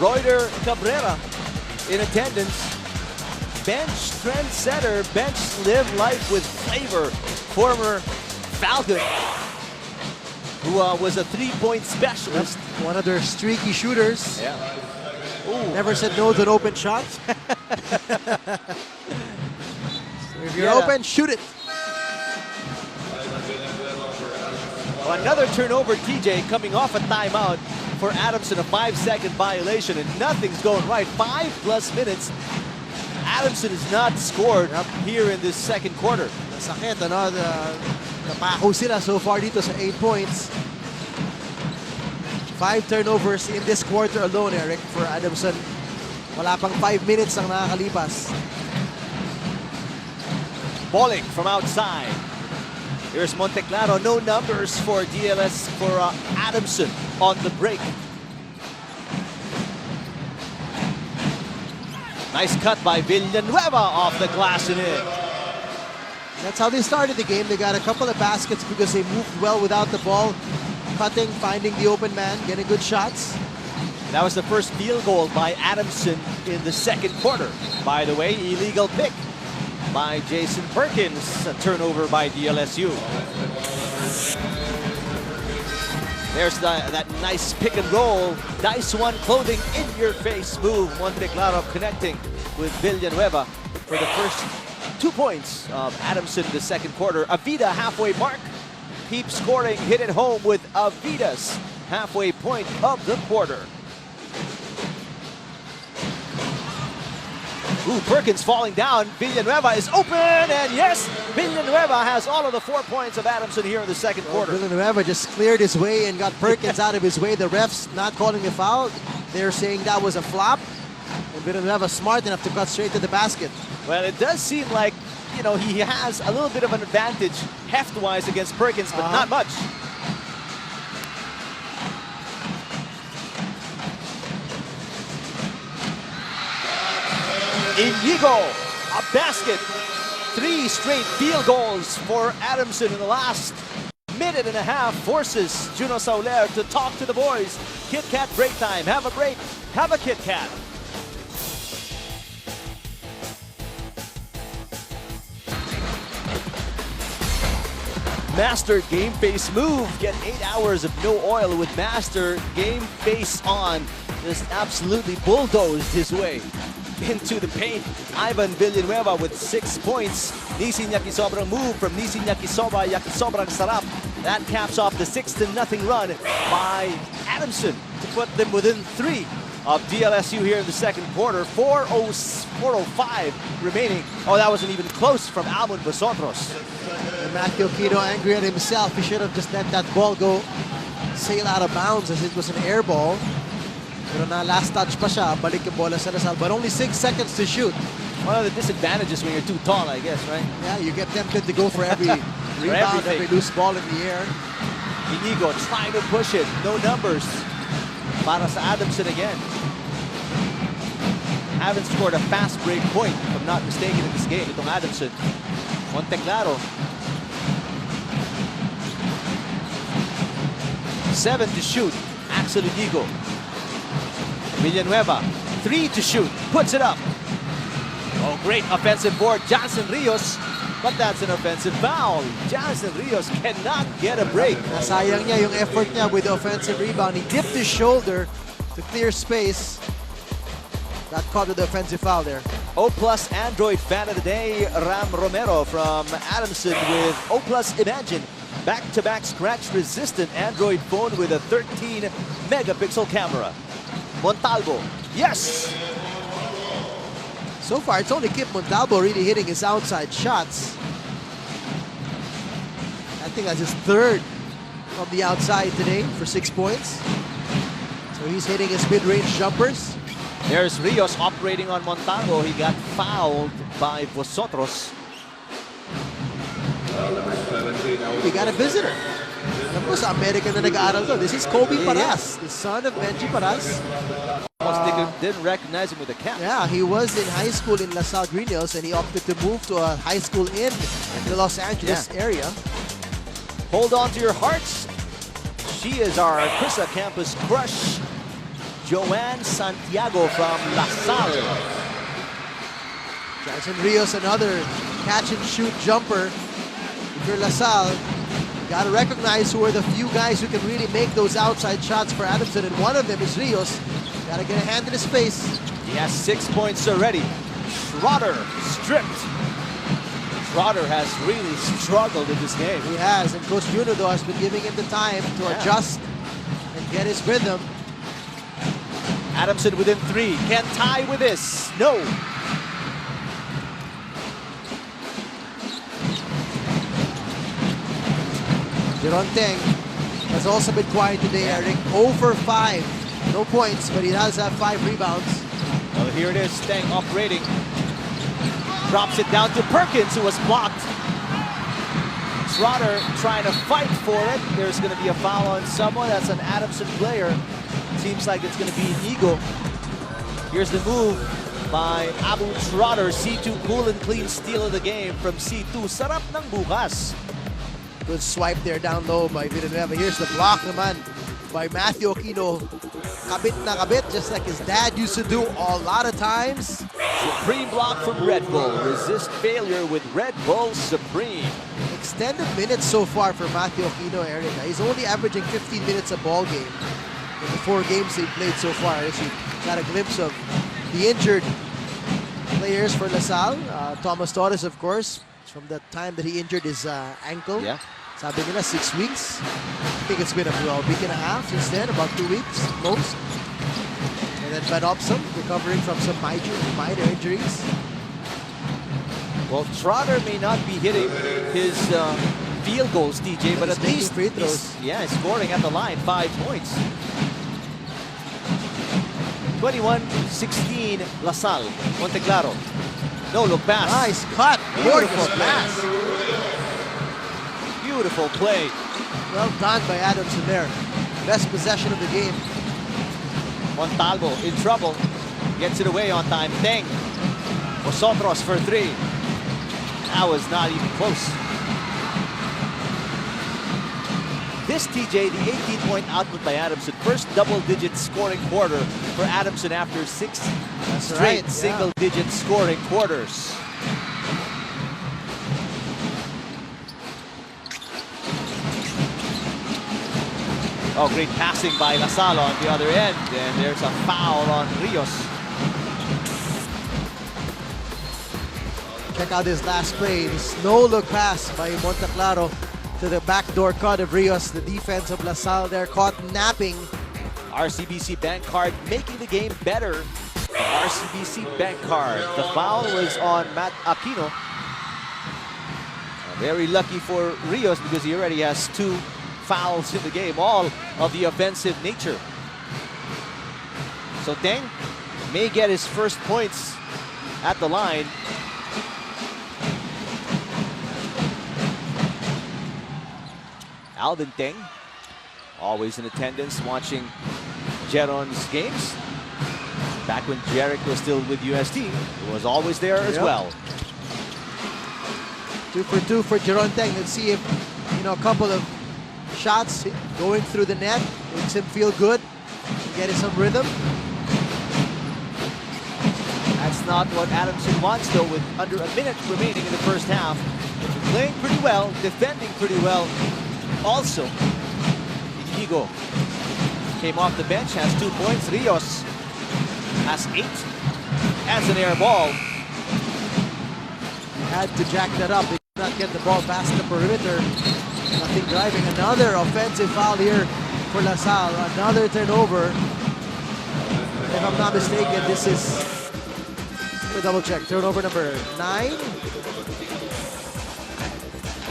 Reuter Cabrera in attendance. Bench trendsetter, bench live life with flavor. Former Falcon, who was a 3-point specialist. One of their streaky shooters. Yeah. Never said no to an open shot. So if you're open, shoot it. Well, another turnover, TJ, coming off a timeout for Adamson, a 5-second violation, and nothing's going right. 5+ minutes. Adamson has not scored here in this second quarter. Sakit, ano? Napako sila so far dito sa 8 points. 5 turnovers in this quarter alone, Eric, for Adamson. Wala pang 5 minutes ang nakakalipas. Balling from outside. Here's Monteclaro. No numbers for DLS for Adamson on the break. Nice cut by Villanueva off the glass and in. That's how they started the game. They got a couple of baskets because they moved well without the ball. Cutting, finding the open man, getting good shots. That was the first field goal by Adamson in the second quarter. By the way, illegal pick by Jason Perkins. A turnover by DLSU. There's that nice pick and roll. Dice One clothing in your face move. Monteclaro connecting with Villanueva for the first 2 points of Adamson in the second quarter. Avida halfway mark. Keep scoring, hit it home with Avida's halfway point of the quarter. Ooh, Perkins falling down. Villanueva is open, and yes, Villanueva has all of the 4 points of Adamson here in the second quarter. Villanueva just cleared his way and got Perkins out of his way. The refs not calling the foul. They're saying that was a flop. And Villanueva smart enough to cut straight to the basket. Well, it does seem like, you know, he has a little bit of an advantage heft-wise against Perkins, but not much. Inigo, a basket. 3 straight field goals for Adamson in the last minute and a half. Forces Juno Soler to talk to the boys. Kit Kat break time. Have a break. Have a Kit Kat. Master Game Face move. Get 8 hours of no oil with Master Game Face on. Just absolutely bulldozed his way into the paint. Ivan Villanueva with 6 points. Nisi Yakisobrang move from Nisi Yakisoba. Yakisobrang sarap. That caps off the 6-0 run by Adamson to put them within 3 of DLSU here in the second quarter. 4:05 remaining. Oh, that wasn't even close from Almon Basotros. And Matthew Aquino angry at himself. He should have just let that ball go sail out of bounds as it was an air ball. Pero na last touch pa siya, balik yung bola sa LaSalle. But only 6 seconds to shoot. One of the disadvantages when you're too tall, I guess, right? Yeah, you get tempted to go for every rebound, every loose ball in the air. Inigo trying to push it. No numbers. Para sa Adamson again. Haven't scored a fast break point, if I'm not mistaken, in this game. Itong Adamson. Monteclaro. 7 to shoot. Axel Inigo. Villanueva. 3 to shoot. Puts it up. Oh, great offensive board. Johnson Rios. But that's an offensive foul. Johnson Rios cannot get a break. Nasayang niya yung effort niya with the offensive rebound. He dipped his shoulder to clear space. Got caught with the offensive foul there. O+ Android fan of the day, Ram Romero from Adamson with O+ Imagine. Back-to-back scratch-resistant Android phone with a 13-megapixel camera. Montalvo, yes! So far, it's only Kip Montalvo really hitting his outside shots. I think that's his third from the outside today for 6 points. So he's hitting his mid-range jumpers. There's Rios operating on Montalvo. He got fouled by Vosotros. We got a visitor. Alam ko sa American na nag-aaral to. This is Kobe Paras, the son of Benji Paras. Didn't recognize him with the cap. Yeah, he was in high school in LaSalle Green Hills and he opted to move to a high school in the Los Angeles area. Hold on to your hearts. She is our Crissa campus crush, Joanne Santiago from LaSalle. Johnson Rios, another catch-and-shoot jumper. If you're LaSalle, you gotta recognize who are the few guys who can really make those outside shots for Adamson, and one of them is Rios. Gotta get a hand in his face. He has 6 points already. Schroeder stripped. Schroeder has really struggled in this game. He has, and Coach Juno, though, has been giving him the time to adjust and get his rhythm. Adamson within 3. Can tie with this. No. Jeron Teng has also been quiet today, Eric. 0 for 5. No points, but he does have 5 rebounds. Well, here it is. Teng operating. Drops it down to Perkins, who was blocked. Schroeder trying to fight for it. There's going to be a foul on someone. That's an Adamson player. Seems like it's going to be Inigo. Here's the move by Abu Schroeder. C2 cool and clean steal of the game from C2. Sarap ng bukas. Good swipe there down low by Villanueva. Here's the block naman by Matthew Aquino. Kabit na kabit, just like his dad used to do a lot of times. Supreme block from Red Bull. Resist failure with Red Bull Supreme. Extended minutes so far for Matthew Aquino, Eric. He's only averaging 15 minutes a ball game in the 4 games they've played so far. As you got a glimpse of the injured players for LaSalle. Thomas Torres, of course, from the time that he injured his ankle. Yeah. Sabi nila 6 weeks. I think it's been a week and a half since then, about 2 weeks most. And then Van Opsum recovering from some minor injuries. Well, Schroeder may not be hitting his field goals, TJ, but at least free throws. he's scoring at the line. 5 points. 21-16 LaSalle. Monteclaro. No look pass. Nice cut. Beautiful pass. Beautiful play. Well done by Adamson there. Best possession of the game. Montalvo in trouble. Gets it away on time. Teng. Vosotros for 3. That was not even close. This, TJ, the 18-point output by Adamson. First double-digit scoring quarter for Adamson after 6 straight single-digit scoring quarters. Oh, great passing by LaSalle on the other end. And there's a foul on Rios. Check out this last play. This no-look pass by Monteclaro to the backdoor cut of Rios. The defense of LaSalle there caught napping. RCBC bank card making the game better. RCBC bank card. The foul was on Matt Aquino. Very lucky for Rios because he already has 2 fouls in the game, all of the offensive nature. So Teng may get his first points at the line. Alvin Teng, always in attendance watching Jeron's games. Back when Jerick was still with UST, he was always there as well. 2 for 2 for Jeron Teng. Let's see if, a couple of shots going through the net makes him feel good, getting some rhythm. That's not what Adamson wants, though, with under a minute remaining in the first half. Playing pretty well, defending pretty well. Also, Ichigo came off the bench, has 2 points. Rios has 8. Has an air ball. Had to jack that up. They did not get the ball past the perimeter. Nothing driving. Another offensive foul here for LaSalle. Another turnover. If I'm not mistaken, this is, we'll double check, turnover number 9.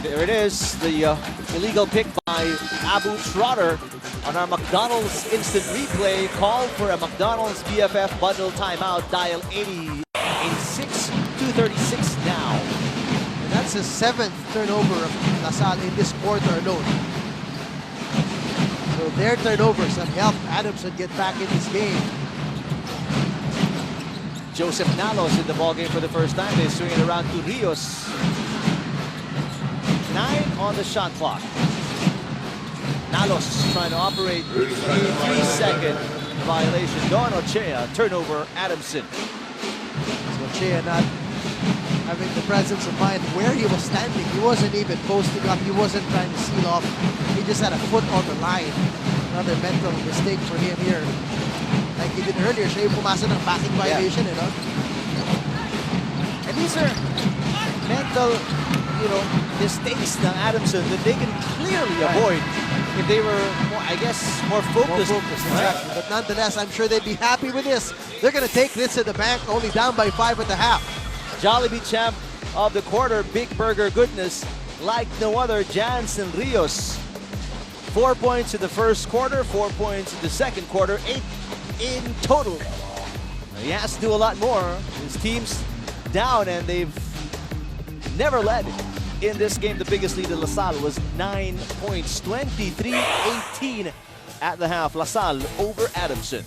There it is, the illegal pick by Abu Schroeder on our McDonald's instant replay. Call for a McDonald's BFF bundle timeout. Dial 8086 236 now. And that's his 7th turnover of LaSalle in this quarter alone. So their turnovers have helped Adamson get back in this game. Joseph Nalos in the ballgame for the first time. They swing it around to Rios. 9 on the shot clock. Nalos trying to operate a 3-second violation. Don Ochea, turnover, Adamson. So Ochea not having the presence of mind where he was standing. He wasn't even posting up. He wasn't trying to seal off. He just had a foot on the line. Another mental mistake for him here. Like he did earlier, siya yung pumasa ng backing violation, you know? And these are mental, mistakes ng Adamson that they can clearly avoid if they were, I guess, more focused. Exactly. But nonetheless, I'm sure they'd be happy with this. They're going to take this to the bank, only down by 5 at the half. Jollibee champ of the quarter, Big Burger goodness, like no other, Jansen Rios. 4 points in the first quarter, 4 points in the second quarter, 8 in total. He has to do a lot more. His team's down and they've never led in this game. The biggest lead in LaSalle was 9 points, 23-18 at the half. LaSalle over Adamson.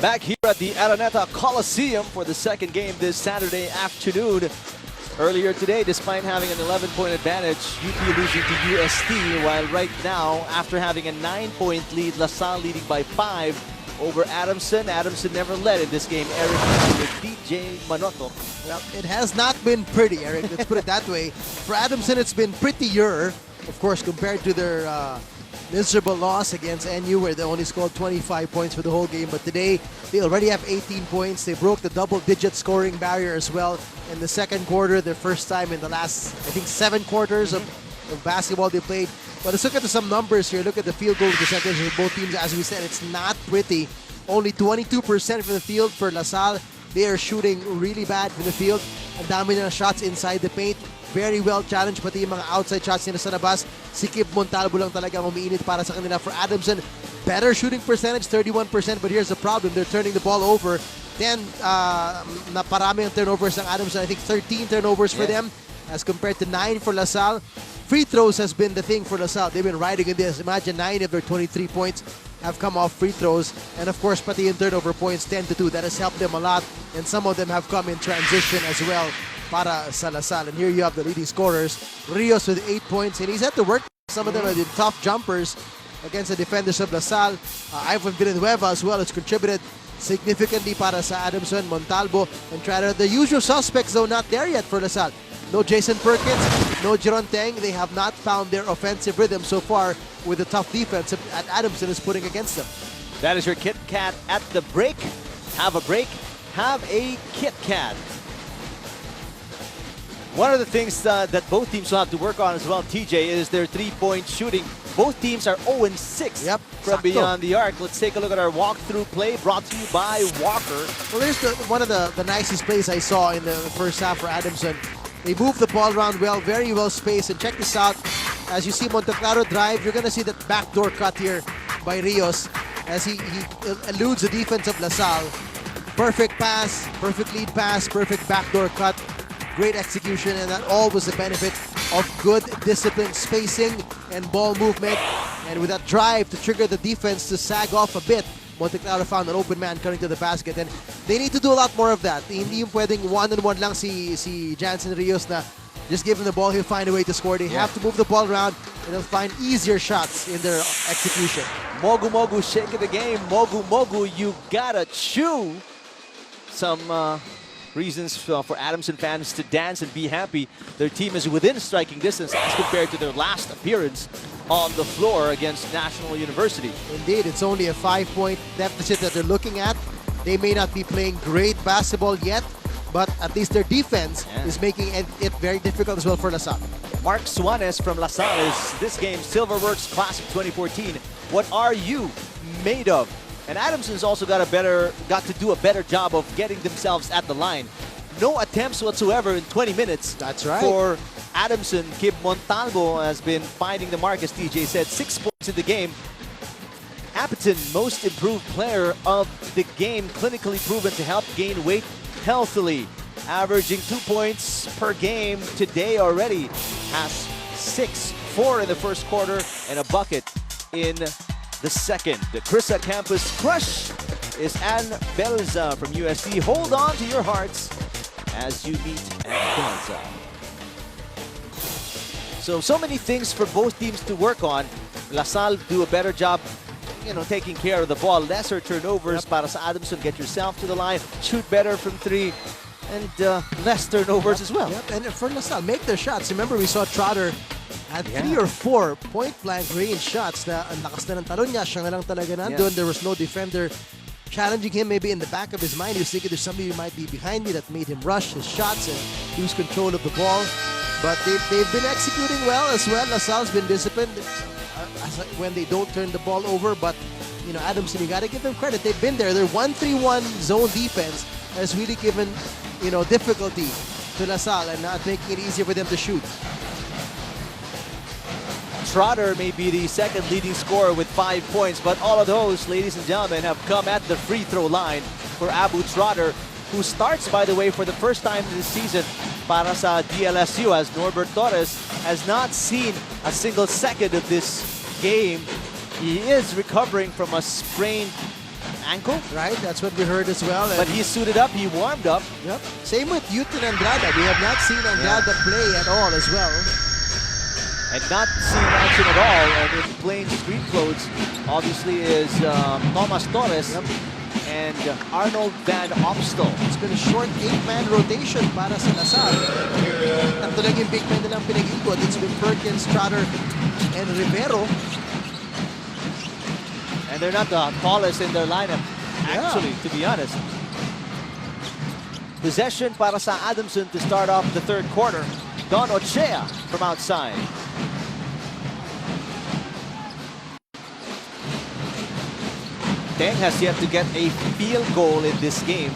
Back here at the Araneta Coliseum for the second game this Saturday afternoon. Earlier today, despite having an 11-point advantage, UP losing to UST, while right now, after having a 9-point lead, LaSalle leading by 5 over Adamson. Adamson never led in this game. Eric with DJ Manoto. Well, it has not been pretty, Eric. Let's put it that way. For Adamson, it's been prettier, of course, compared to their miserable loss against NU, where they only scored 25 points for the whole game. But today, they already have 18 points. They broke the double-digit scoring barrier as well in the second quarter, their first time in the last, I think, 7 quarters of basketball they played. But let's look at some numbers here. Look at the field goal percentage of both teams. As we said, it's not pretty. Only 22% from the field for LaSalle. They are shooting really bad from the field. Ang dami na shots inside the paint. Very well challenged, pati yung mga outside shots nila sa labas. Si Kip Montalvo lang talagang umiinit para sa kanila. For Adamson, better shooting percentage, 31%. But here's the problem, they're turning the ball over. Then, na parami ang turnovers ng Adamson. I think 13 turnovers for them as compared to 9 for LaSalle. Free throws has been the thing for LaSalle. They've been riding in this. Imagine 9 of their 23 points have come off free throws. And of course, pati in turnover points, 10-2. That has helped them a lot. And some of them have come in transition as well para sa LaSalle. And here you have the leading scorers. Rios with 8 points. And he's had to work. Some of them are the tough jumpers against the defenders of LaSalle. Ivan Villanueva as well has contributed significantly para sa Adamson. Montalvo and Trotter. The usual suspects, though, not there yet for LaSalle. No Jason Perkins, no Jeron Teng. They have not found their offensive rhythm so far with the tough defense that Adamson is putting against them. That is your Kit Kat at the break. Have a break. Have a Kit Kat. One of the things that both teams will have to work on as well, TJ, is their three-point shooting. Both teams are 0-6 from beyond the arc. Let's take a look at our walkthrough play brought to you by Walker. Well, there's one of the nicest plays I saw in the first half for Adamson. They move the ball around well, very well spaced. And check this out. As you see Monteclaro drive, you're going to see that backdoor cut here by Rios as he eludes the defense of LaSalle. Perfect pass, perfect lead pass, perfect backdoor cut. Great execution, and that all was the benefit of good disciplined spacing and ball movement. And with that drive to trigger the defense to sag off a bit, Monteclaro found an open man coming to the basket. And they need to do a lot more of that. Hindi yung pwedeng one-on-one lang si Jansen Rios na just give him the ball, he'll find a way to score. They have to move the ball around and they'll find easier shots in their execution. Mogu Mogu shaking the game. Mogu Mogu, you gotta chew. Some reasons for Adamson fans to dance and be happy. Their team is within striking distance as compared to their last appearance on the floor against National University. Indeed, it's only a 5-point deficit that they're looking at. They may not be playing great basketball yet, but at least their defense is making it very difficult as well for LaSalle. Mark Suarez from LaSalle is this game's Silverworks Class of 2014. What are you made of? And Adamson's also got to do a better job of getting themselves at the line. No attempts whatsoever in 20 minutes. That's right. For Adamson. Kib Montalvo has been finding the mark, as TJ said. 6 points in the game. Appleton, most improved player of the game, clinically proven to help gain weight healthily. Averaging 2 points per game today already. Has 6, 4 in the first quarter, and a bucket in the second. The Crissa Campus Crush is Ann Belza from USD. Hold on to your hearts as you meet Ann Belza. So many things for both teams to work on. LaSalle do a better job, taking care of the ball. Lesser turnovers para sa Adamson. Get yourself to the line, shoot better from 3, and less turnovers as well. Yep, and for LaSalle, make their shots. Remember, we saw Trotter had 3 or 4 point-blank range shots na ang lakas na ng talon niya. Siya na lang talaga nandun. There was no defender challenging him. Maybe in the back of his mind, he was thinking there's somebody who might be behind me that made him rush his shots and lose control of the ball. But they've been executing well as well. LaSalle's been disciplined when they don't turn the ball over. But, Adamson, you got to give them credit. They've been there. Their 1-3-1 zone defense has really given, difficulty to LaSalle and not making it easier for them to shoot. Trotter may be the second leading scorer with 5 points, but all of those, ladies and gentlemen, have come at the free throw line for Abu Trotter, who starts, by the way, for the first time this season para sa DLSU, as Norbert Torres has not seen a single second of this game. He is recovering from a sprained ankle. Right, that's what we heard as well. But he suited up, he warmed up. Yep. Same with Yutin Andrada. We have not seen Andrada play at all as well. And not seeing action at all, and in plain street clothes, obviously, is Thomas Torres and Arnold Van Opstal. It's been a short 8-man rotation para sa LaSalle. Tatlo lang yung big men nilang pinag-ikot. It's been Perkins, Trotter, and Rivero. And they're not the tallest in their lineup, actually, to be honest. Possession para sa Adamson to start off the third quarter. Don Ochea from outside. Teng has yet to get a field goal in this game.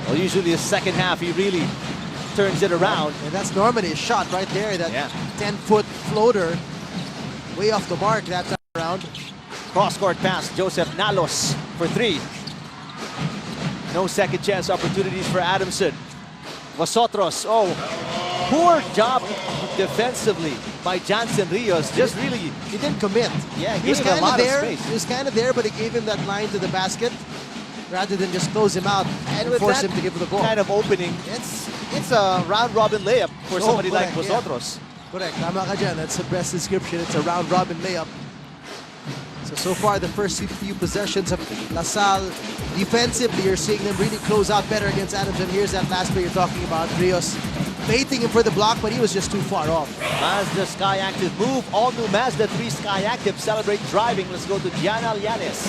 Well, usually the second half, he really turns it around. And that's normally a shot right there, that 10-foot floater, way off the mark that time around. Cross-court pass, Joseph Nalos for 3. No second chance opportunities for Adamson. Vosotros, poor job defensively by Jansen Rios. Just really, he didn't commit. Yeah, he was gave him a lot of space. He was kind of there, but he gave him that line to the basket rather than just close him out and force him to give him the ball. Kind of opening, it's a round-robin layup for somebody like Vosotros. Correct, tama ka dyan. That's the best description. It's a round-robin layup. So far, the first few possessions of LaSalle, defensively, you're seeing them really close out better against Adamson. Here's that last play you're talking about. Rios baiting him for the block, but he was just too far off. Mazda Sky Active move. All new Mazda 3 Sky Active. Celebrate driving. Let's go to Gianna Llanes.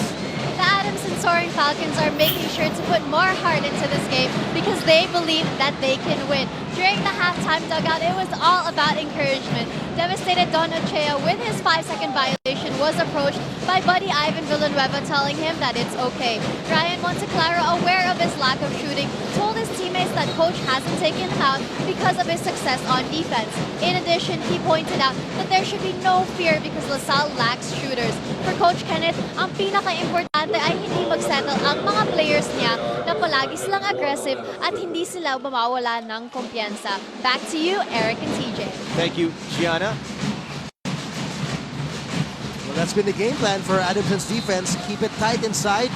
The Adamson Soaring Falcons are making sure to put more heart into this game because they believe that they can win. During the halftime dugout, it was all about encouragement. Devastated Don Ochea with his 5-second violation was approached by buddy Ivan Villanueva, telling him that it's okay. Ryan Monteclaro, aware of his lack of shooting, told his teammates that coach hasn't taken him out because of his success on defense. In addition, he pointed out that there should be no fear because LaSalle lacks shooters. For Coach Kenneth, ang pinaka-importante ay hindi mag-settle ang mga players niya na palagi silang aggressive at hindi sila mawawala ng kumpiyansa. Back to you, Eric and TJ. Thank you, Gianna. Well, that's been the game plan for Adamson's defense. Keep it tight inside.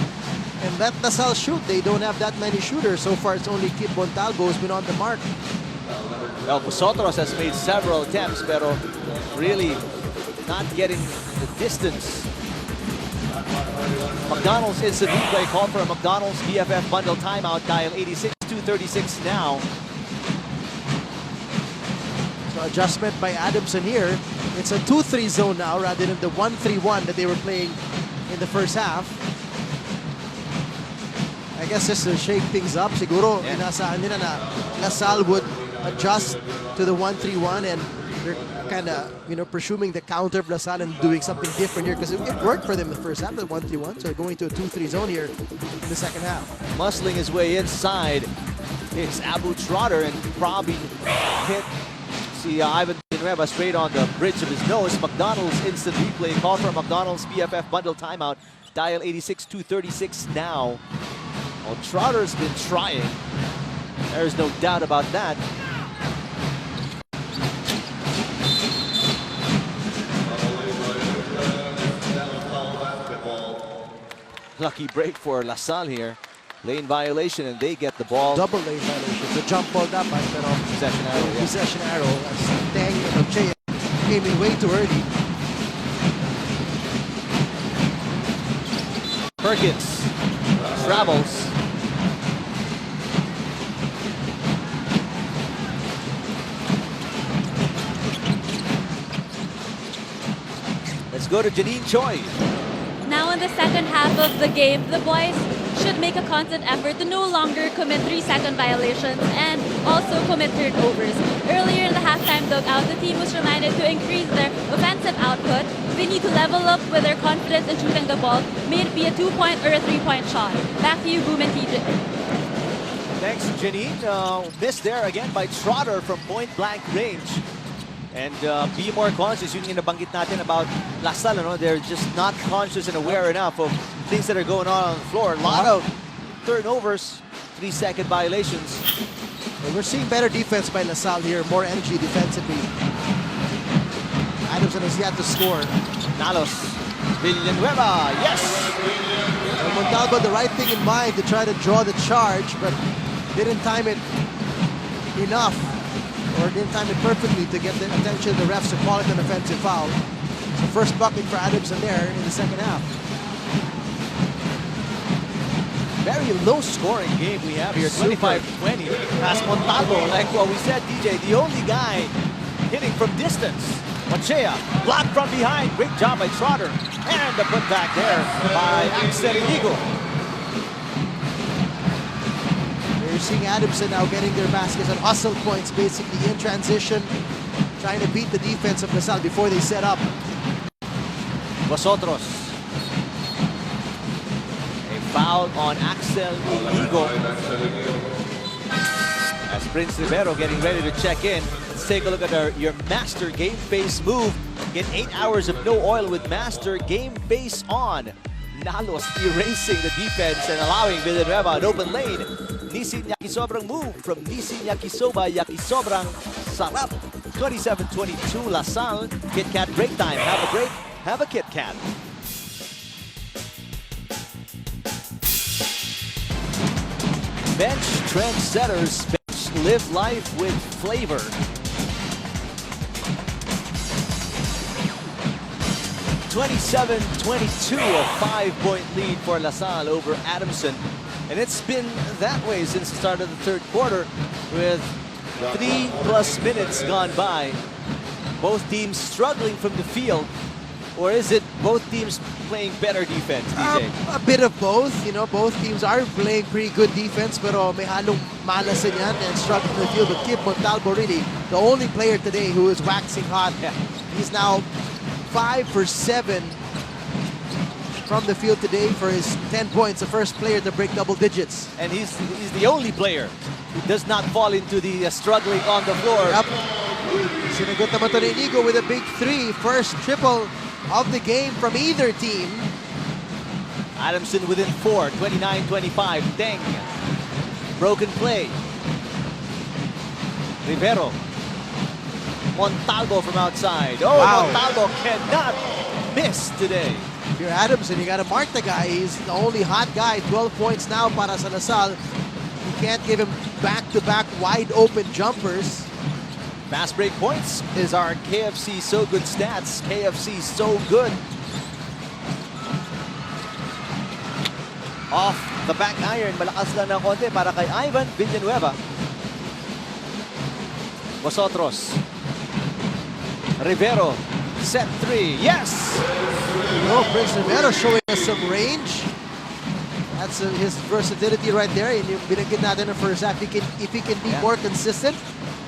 and let LaSalle shoot. They don't have that many shooters. So far, it's only Kip Montalvo who's been on the mark. Well, Vosotros has made several attempts, pero really not getting the distance. McDonald's instant replay called for a McDonald's BFF bundle timeout. Dial 86-236 now. So adjustment by Adamson here. It's a 2-3 zone now rather than the 1-3-1 that they were playing in the first half. I guess just to shake things up, siguro inaasahan nila na LaSalle would adjust to the 1-3-1, and they're kind of, presuming the counter of LaSalle and doing something different here because it worked for them in the first half, the 1-3-1. So going to a 2-3 zone here in the second half. Muscling his way inside is Abu Trotter and probably hit Ivan Villanueva straight on the bridge of his nose. McDonald's instant replay call for a McDonald's BFF bundle timeout. Dial 86-236 now. Well, Trotter's been trying. There's no doubt about that. Lucky break for LaSalle here. Lane violation, and they get the ball. Double lane violation. The jump ball dapat, pero Possession arrow. Yeah. possession arrow. As Teng and Ochea came in way too early. Perkins travels. Let's go to Janine Choi. Now in the second half of the game, the boys should make a constant effort to no longer commit 3-second violations and also commit turnovers. Earlier in the halftime dugout, the team was reminded to increase their offensive output. They need to level up with their confidence in shooting the ball, may it be a 2-point or a 3-point shot. Back to you, Boom and TJ. Thanks, Janine. Missed there again by Trotter from point-blank range. And be more conscious. Yung nabanggit natin about LaSalle, they're just not conscious and aware enough of things that are going on the floor. A lot of turnovers, 3-second violations. And we're seeing better defense by LaSalle here, more energy defensively. Adamson has yet to score. Nalos, Villanueva, yes! And Montalvo had the right thing in mind to try to draw the charge, but didn't time it enough, or didn't time it perfectly to get the attention of the refs to call it an offensive foul. So first bucket for Adamson there in the second half. Very low-scoring game we have here, 25-20. Past Montalvo, like what we said, DJ, the only guy hitting from distance. Ochea, blocked from behind. Great job by Trotter. And the putback there by Axel Inigo. We're seeing Adamson now getting their baskets on hustle points, basically in transition, trying to beat the defense of LaSalle before they set up. Vosotros. A foul on Axel Inigo. As Prince Rivero getting ready to check in. Let's take a look at your Master Game Face move. Get 8 hours of no oil with Master Game Face on. Nalos erasing the defense and allowing Villanueva an open lane. Nissin Yakisobrang move from Nissin Yakisoba. Yakisobrang sarap. 27-22 LaSalle. Kit Kat break time. Have a break. Have a Kit Kat. Bench trendsetters. Bench live life with flavor. (27-22), a 5-point lead for LaSalle over Adamson. And it's been that way since the start of the third quarter, with 3+ minutes gone by. Both teams struggling from the field. Or is it both teams playing better defense, DJ? A bit of both. Both teams are playing pretty good defense, pero may halong malasan yan and struggling in the field. But Kip Montalvo, really, the only player today who is waxing hot. Yeah. He's now 5 for 7 from the field today for his 10 points. The first player to break double digits. And he's the only player who does not fall into the struggling on the floor. Yep. Sinagot naman to ni Inigo with a big 3. First triple of the game from either team. Adamson within 4, 29-25. Teng. Broken play. Rivero. Montalvo from outside. Oh, wow. Montalvo cannot miss today. If you're Adamson, you gotta mark the guy. He's the only hot guy. 12 points now para sa Lasal. You can't give him back-to-back wide open jumpers. Fast break points is our KFC So Good stats. KFC So Good. Off the back iron, malakas lang ng konti para kay Ivan Villanueva. Vosotros. Rivero, set 3, yes! Oh, Prince Rivero showing us some range. That's his versatility right there. And yung binanggit natin in the first half, if he can be more consistent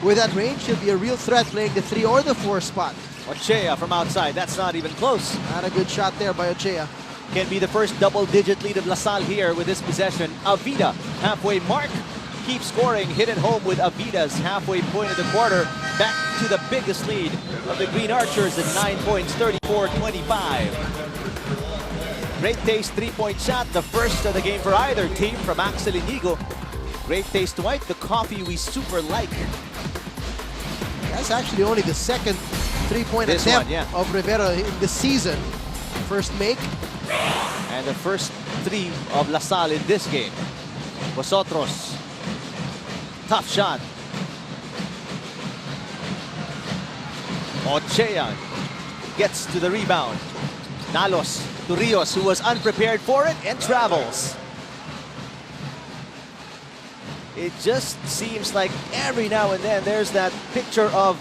with that range, he'll be a real threat playing the 3 or the 4 spot. Ochea from outside, that's not even close. Not a good shot there by Ochea. Can be the first double-digit lead of LaSalle here with this possession. Avida, halfway mark, keeps scoring, hit it home with Avida's halfway point of the quarter. Back to the biggest lead of the Green Archers at 9 points, 34-25. Great taste 3-point shot, the first of the game for either team from Axel Inigo. Great taste white, the coffee we super like. That's actually only the second 3-point This attempt one, of Rivera in the season. First make. And the first 3 of LaSalle in this game. Vosotros. Tough shot. Ochea gets to the rebound. Nalos to Rios, who was unprepared for it and travels. It just seems like every now and then there's that picture of,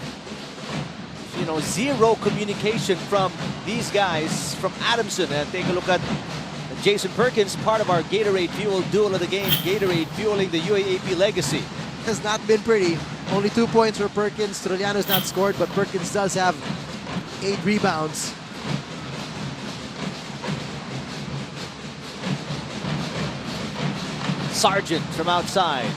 you know, zero communication from these guys from Adamson. And take a look at Jason Perkins, part of our Gatorade Fuel duel of the game. Gatorade fueling the UAAP legacy. Has not been pretty. Only 2 points for Perkins. Trujillo's not scored, but Perkins does have 8 rebounds. Sargent from outside.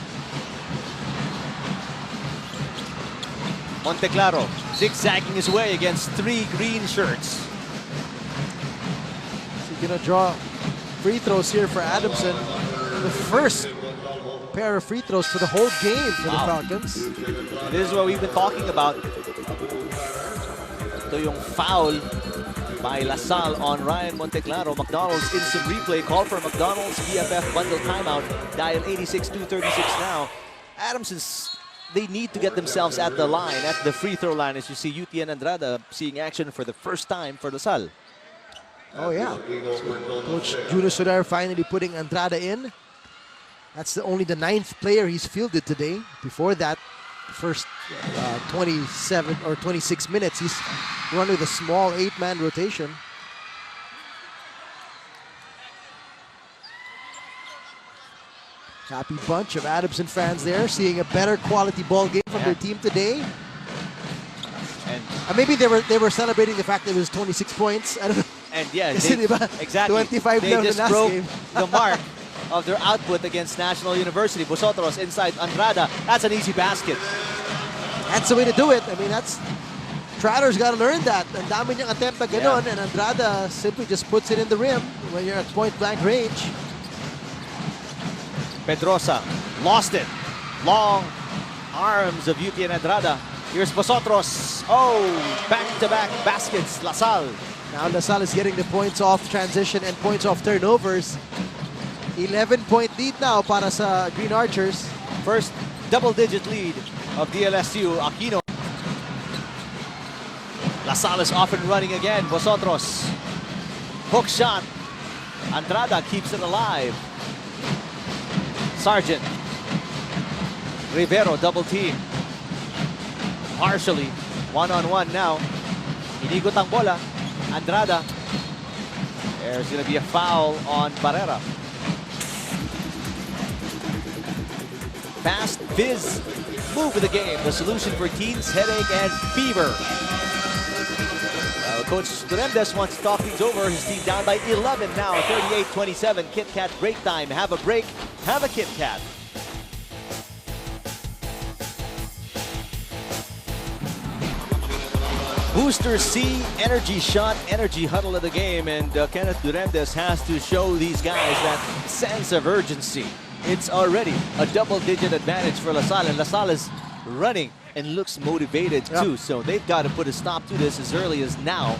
Monteclaro zigzagging his way against 3 green shirts. He's gonna draw free throws here for Adamson. The first pair of free throws for the whole game for the Falcons. And this is what we've been talking about. Ito yung foul by LaSalle on Ryan Monteclaro. McDonald's instant replay. Call for McDonald's BFF bundle timeout. Dial 86-236 now. Adamson's, they need to get themselves at the line, at the free throw line, as you see UTN Andrada seeing action for the first time for LaSalle. Oh yeah. So Coach Junior Soler finally putting Andrada in. That's only the 9th player he's fielded today. Before that, first 27 or 26 minutes, he's run with a small 8-man rotation. Happy bunch of Adamson fans there, seeing a better quality ball game from their team today. And Maybe they were celebrating the fact that it was 26 points. I don't know. And yeah, Kasi they, diba, exactly. 25 They na just last broke game. the mark of their output against National University. Vosotros inside Andrada. That's an easy basket. That's the way to do it. I mean, that's Troutter's got to learn that. Ang dami niyang attempt na ganon, and Andrada simply just puts it in the rim when you're at point-blank range. Pedrosa lost it. Long arms of UTN Andrada. Here's Vosotros. Oh, back-to-back baskets, LaSalle. Now LaSalle is getting the points off transition and points off turnovers. 11-point lead now para sa Green Archers. First double-digit lead of DLSU. Aquino. LaSalle is off and running again. Vosotros. Hook shot. Andrada keeps it alive. Sargent. Rivero double team. Partially. One-on-one now. Inigot ang bola. Andrada. There's going to be a foul on Barrera. Fast fizz move of the game. The solution for teens, headache, and fever. Coach Duremdes wants to talk things over. His team down by 11 now, 38-27. Kit Kat break time. Have a break. Have a Kit Kat. Booster C, energy shot, energy huddle of the game, and Kenneth Duremdes has to show these guys that sense of urgency. It's already a double-digit advantage for LaSalle, and LaSalle is running and looks motivated too, so they've got to put a stop to this as early as now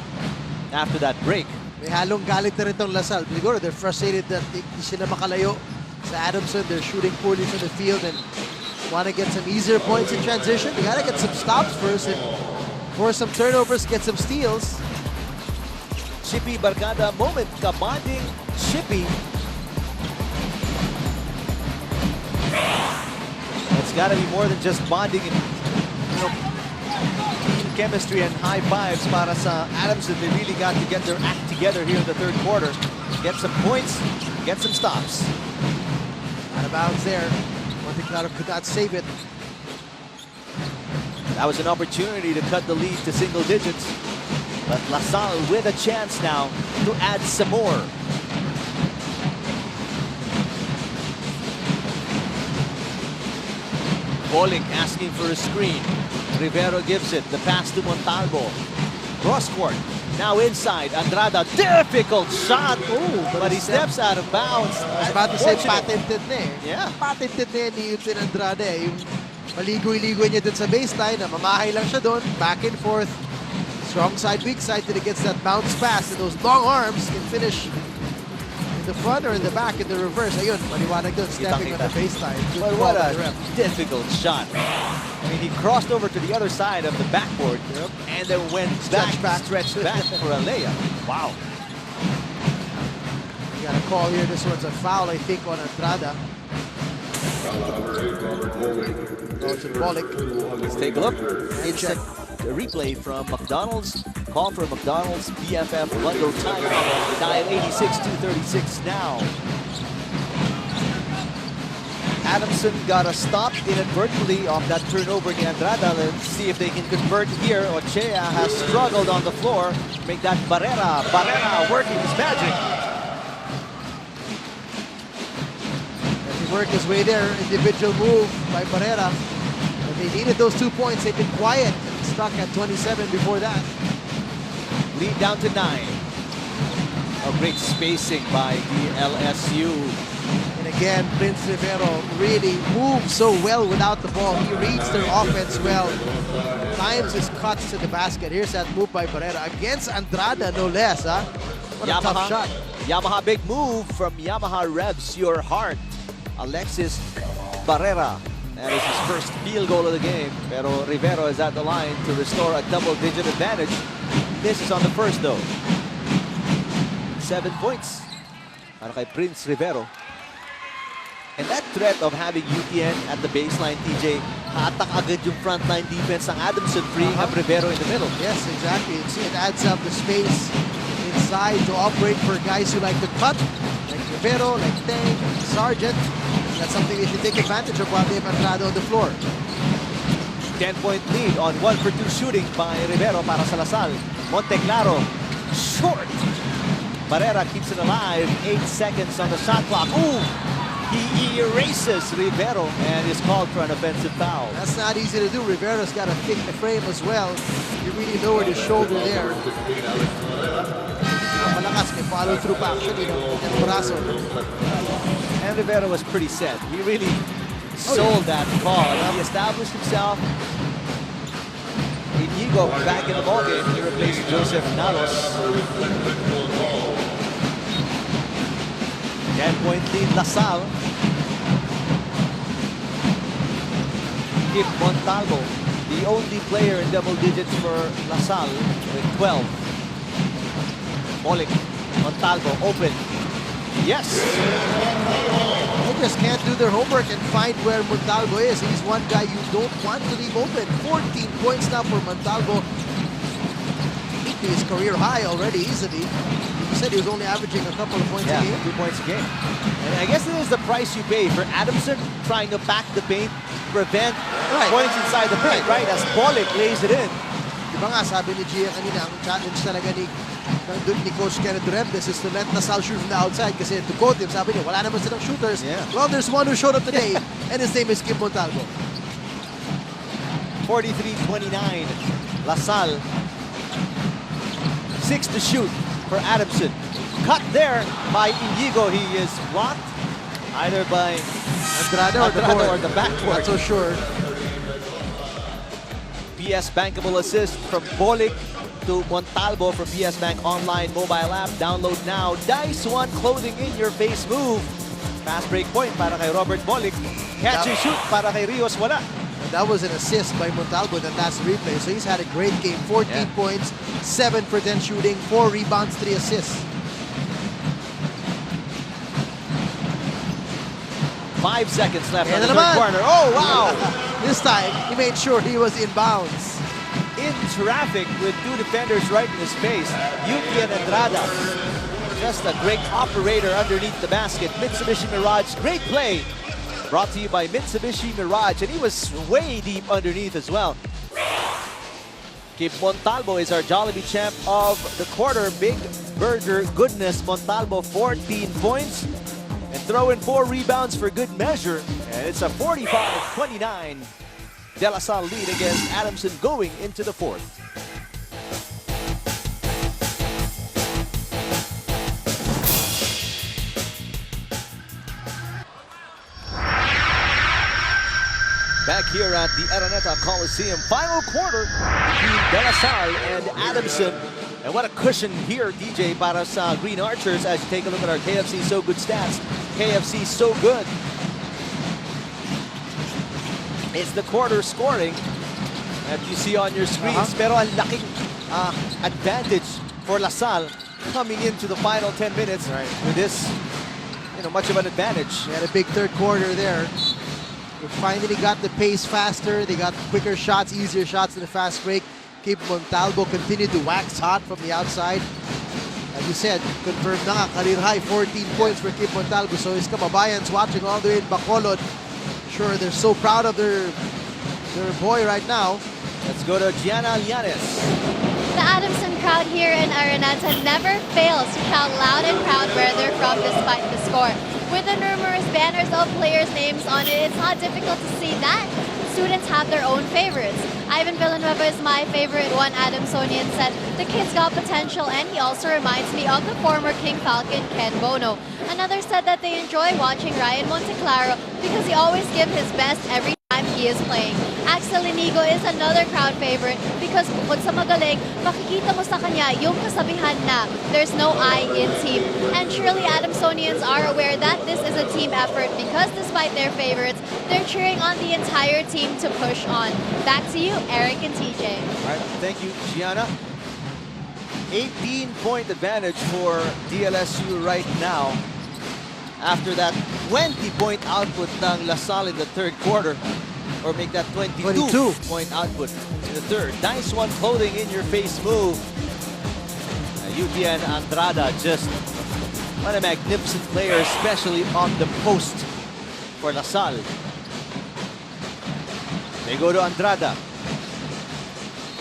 after that break. May halong galit na rin itong Lasal. Siguro they're frustrated that hindi sila makalayo sa Adamson. They're shooting poorly from the field and want to get some easier points in transition. They got to get some stops first and force some turnovers, get some steals. Chippy Barkada moment, kabanding Chippy. It's got to be more than just bonding and team chemistry and high fives para sa Adamson. They really got to get their act together here in the third quarter. Get some points, get some stops. Out of bounds there. Monteclaro could not save it. That was an opportunity to cut the lead to single digits. But LaSalle with a chance now to add some more. Bolick asking for a screen. Rivero gives it. The pass to Montalvo. Cross court. Now inside. Andrada. Difficult shot. Oh, but he steps out of bounds. I was about to say patented na eh. Yeah. Patented na ni Yutin Andrade eh. Yung maligoy-ligoy niya dun sa baseline na mamahay lang siya dun. Back and forth. Strong side, weak side till he gets that bounce pass. And those long arms can finish in the front or in the back in the reverse. Ayun, maliwanag dun. Stepping on the baseline. But what a difficult shot. I mean, he crossed over to the other side of the backboard and then went stretched back for a layup. Wow. You got a call here. This one's a foul, I think, on Andrada. Goes to Bolick. Let's take a look. It's a replay from McDonald's. Call for McDonald's BFF bundle timeout. Dial 86-236 now. Adamson got a stop inadvertently off that turnover in Andrada. Let's see if they can convert here. Ochea has struggled on the floor. Make that Barrera. Barrera working his magic. And he worked his way there. Individual move by Barrera. But they needed those 2 points. They've been quiet. Stuck at 27 before that. Lead down to 9. A great spacing by DLSU. And again, Prince Rivero really moves so well without the ball. He reads their offense well. Times his cuts to the basket. Here's that move by Barrera against Andrada, no less. Huh? What a tough shot. Yamaha big move from Yamaha Revs Your Heart. Alexis Barrera. That is his first field goal of the game. Pero Rivero is at the line to restore a double-digit advantage. This is on the first, though. 7 points para kay Prince Rivero. And that threat of having UTN at the baseline, TJ, hatak agad yung frontline defense ng Adamson, freeing up Rivero in the middle. Yes, exactly. It adds up the space inside to operate for guys who like to cut, like Rivero, like Tang, Sargent. That's something they should take advantage of while they have Andrada on the floor. 10-point lead on 1-for-2 shooting by Rivero para sa Lasal. Monteclaro, short. Barrera keeps it alive. 8 seconds on the shot clock. Ooh! He erases Rivero and is called for an offensive foul. That's not easy to do. Rivero's got a thick frame as well. You really lowered his shoulder there. Malakas, may follow through pa actually ng braso. And Rivero was pretty set. He really sold that call. He established himself. Inigo back in the ballgame. He replaced Joseph Nalos. 10-point lead, LaSalle. Kip Montalvo, the only player in double digits for LaSalle with 12. Bolick, Montalvo, open. Yes! They just can't do their homework and find where Montalvo is. He's one guy you don't want to leave open. 14 points now for Montalvo. Beat his career high already easily. He said he was only averaging a couple of points a game. 2 points a game. And I guess this is the price you pay for Adamson trying to pack the paint, prevent points inside the paint, right? As Bolick lays it in. Diba nga, sabi ni Gia kanina, ang challenge talaga ni Coach Kenneth Duremdes is to let Lasal shoot from the outside kasi to quote him, sabi niya, wala naman silang shooters. Yeah. Well, there's one who showed up today and his name is Kim Montalvo. 43-29. LaSalle. 6 to shoot for Adamson. Cut there by Inigo. He is blocked either by Andrada or the backboard. Not so sure. PS bankable assist from Bolick. to Montalvo from PS Bank Online mobile app. Download now. Dice One clothing in your face move. Fast break point para kay Robert Bolick. Catch and shoot para kay Rios wala. And that was an assist by Montalvo in the last replay. So he's had a great game. 14 points, 7 for 10 shooting, 4 rebounds, 3 assists. 5 seconds left in Ayan the na third naman. quarter. Oh, wow! This time, he made sure he was in bounds. In traffic with 2 defenders right in his face. Yuki and Andrada. Just a great operator underneath the basket. Mitsubishi Mirage, great play. Brought to you by Mitsubishi Mirage, and he was way deep underneath as well. Kip Montalvo is our Jollibee champ of the quarter. Big burger goodness. Montalvo 14 points and throw in 4 rebounds for good measure. And it's a 45-29 De La Salle lead against Adamson going into the fourth. Back here at the Araneta Coliseum, final quarter between De La Salle and Adamson. And what a cushion here, DJ, para sa Green Archers as you take a look at our KFC So Good stats. KFC So Good. It's the quarter scoring that you see on your screens. Pero ang laking advantage for La Salle coming into the final 10 minutes with this, much of an advantage. They had a big third quarter there. They finally got the pace faster. They got quicker shots, easier shots in the fast break. Cape Montalvo continued to wax hot from the outside. As you said, confirmed na nga, career high 14 points for Cape Montalvo. So his kababayans watching all the way in Bacolod. Sure, they're so proud of their boy right now. Let's go to Gianna Llanes. The Adamson crowd here in Araneta never fails to shout loud and proud where they're from despite the score. With the numerous banners of players' names on it, it's not difficult to see that students have their own favorites. Ivan Villanueva is my favorite, one Adamsonian said. The kid's got potential and he also reminds me of the former King Falcon, Ken Bono. Another said that they enjoy watching Ryan Monteclaro because he always gives his best every time he is playing. Axel Inigo is another crowd favorite because bukod sa magaling, makikita mo sa kanya yung kasabihan na there's no I in team. And surely Adamsonians are aware that this is a team effort because despite their favorites, they're cheering on the entire team to push on. Back to you, Eric and TJ. All right, thank you, Gianna. 18-point advantage for DLSU right now after that 20-point output ng La Salle in the third quarter. Or make that 22-point output in the third. Nice one, clothing in your face move. UP and Andrada, just what a magnificent player, especially on the post for La Salle. They go to Andrada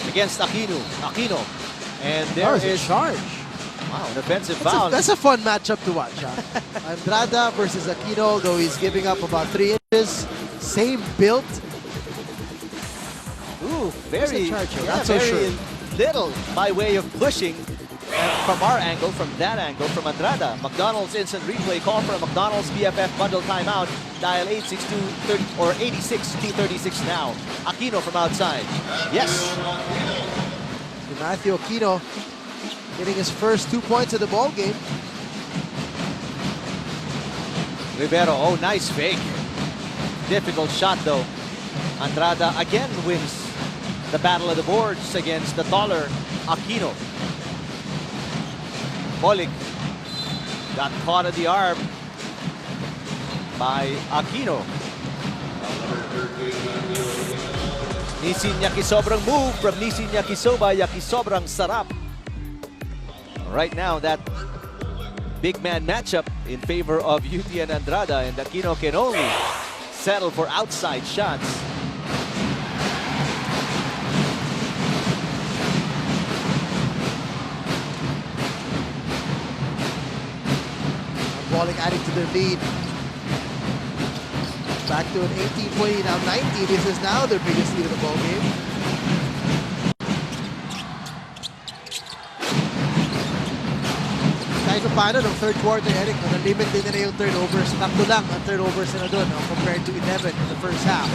against Aquino. And there is charge. Wow, an offensive foul. That's a fun matchup to watch. Andrada versus Aquino, though he's giving up about 3 inches. Same build. Ooh, very, not so very sure. little by way of pushing from our angle, from that angle, from Andrada. McDonald's instant replay call for a McDonald's BFF bundle timeout. Dial 862-30 or 86-236 now. Aquino from outside. Yes. Matthew Aquino getting his first 2 points of the ball game. Rivero, oh, nice fake. Difficult shot though. Andrada again wins the battle of the boards against the taller Aquino. Bolick got caught at the arm by Aquino. Nisin Yakisobrang move from Nisin Yakisoba. Yakisobrang sarap. Right now, that big man matchup in favor of UT and Andrada, and Aquino can only settle for outside shots. Bolick adding to their lead. Back to an 18-20, now 19. This is now their biggest lead of the ball game. Kahit pa paano, nung third quarter, Eric, na-limit din nila yung turnovers. Tatlo lang ang turnovers na doon compared to 11 in the first half.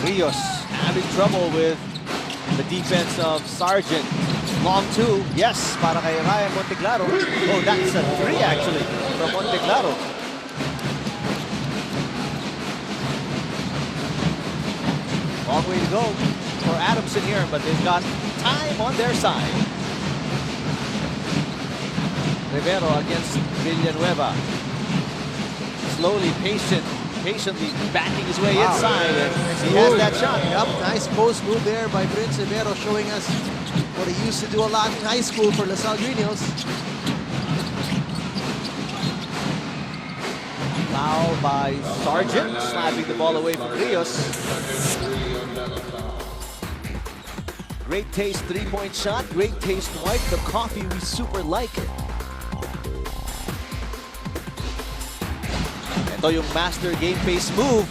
Rios having trouble with The defense of Sargent. Long two. Yes, para kay Ryan Monteclaro. Oh, that's a 3 actually from Monteclaro. Long way to go for Adamson here, but they've got time on their side. Rivero against Villanueva. Slowly, patiently backing his way inside, and he has that shot. Yep, nice post move there by Prince Rivero, showing us what he used to do a lot in high school for LaSalle Greenhills. Foul by Sargent, slapping the ball away from Rios. Great taste three-point shot, great taste white, the coffee we super like. Ito yung master game face move.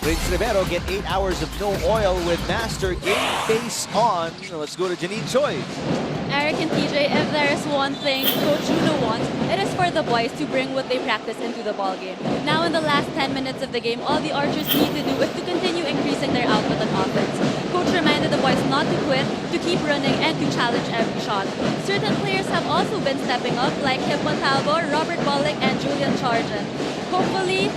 Prince Rivero get 8 hours of no oil with master game face on. Let's go to Janine Choi. Eric and TJ, if there is one thing Coach Juno wants, it is for the boys to bring what they practice into the ball game. Now in the last 10 minutes of the game, all the Archers need to do is to continue increasing their output on offense. Coach reminded the boys not to quit, to keep running, and to challenge every shot. Certain players have also been stepping up, like Kip Montalvo, Robert Bollick, and Julian Sargent. Hopefully,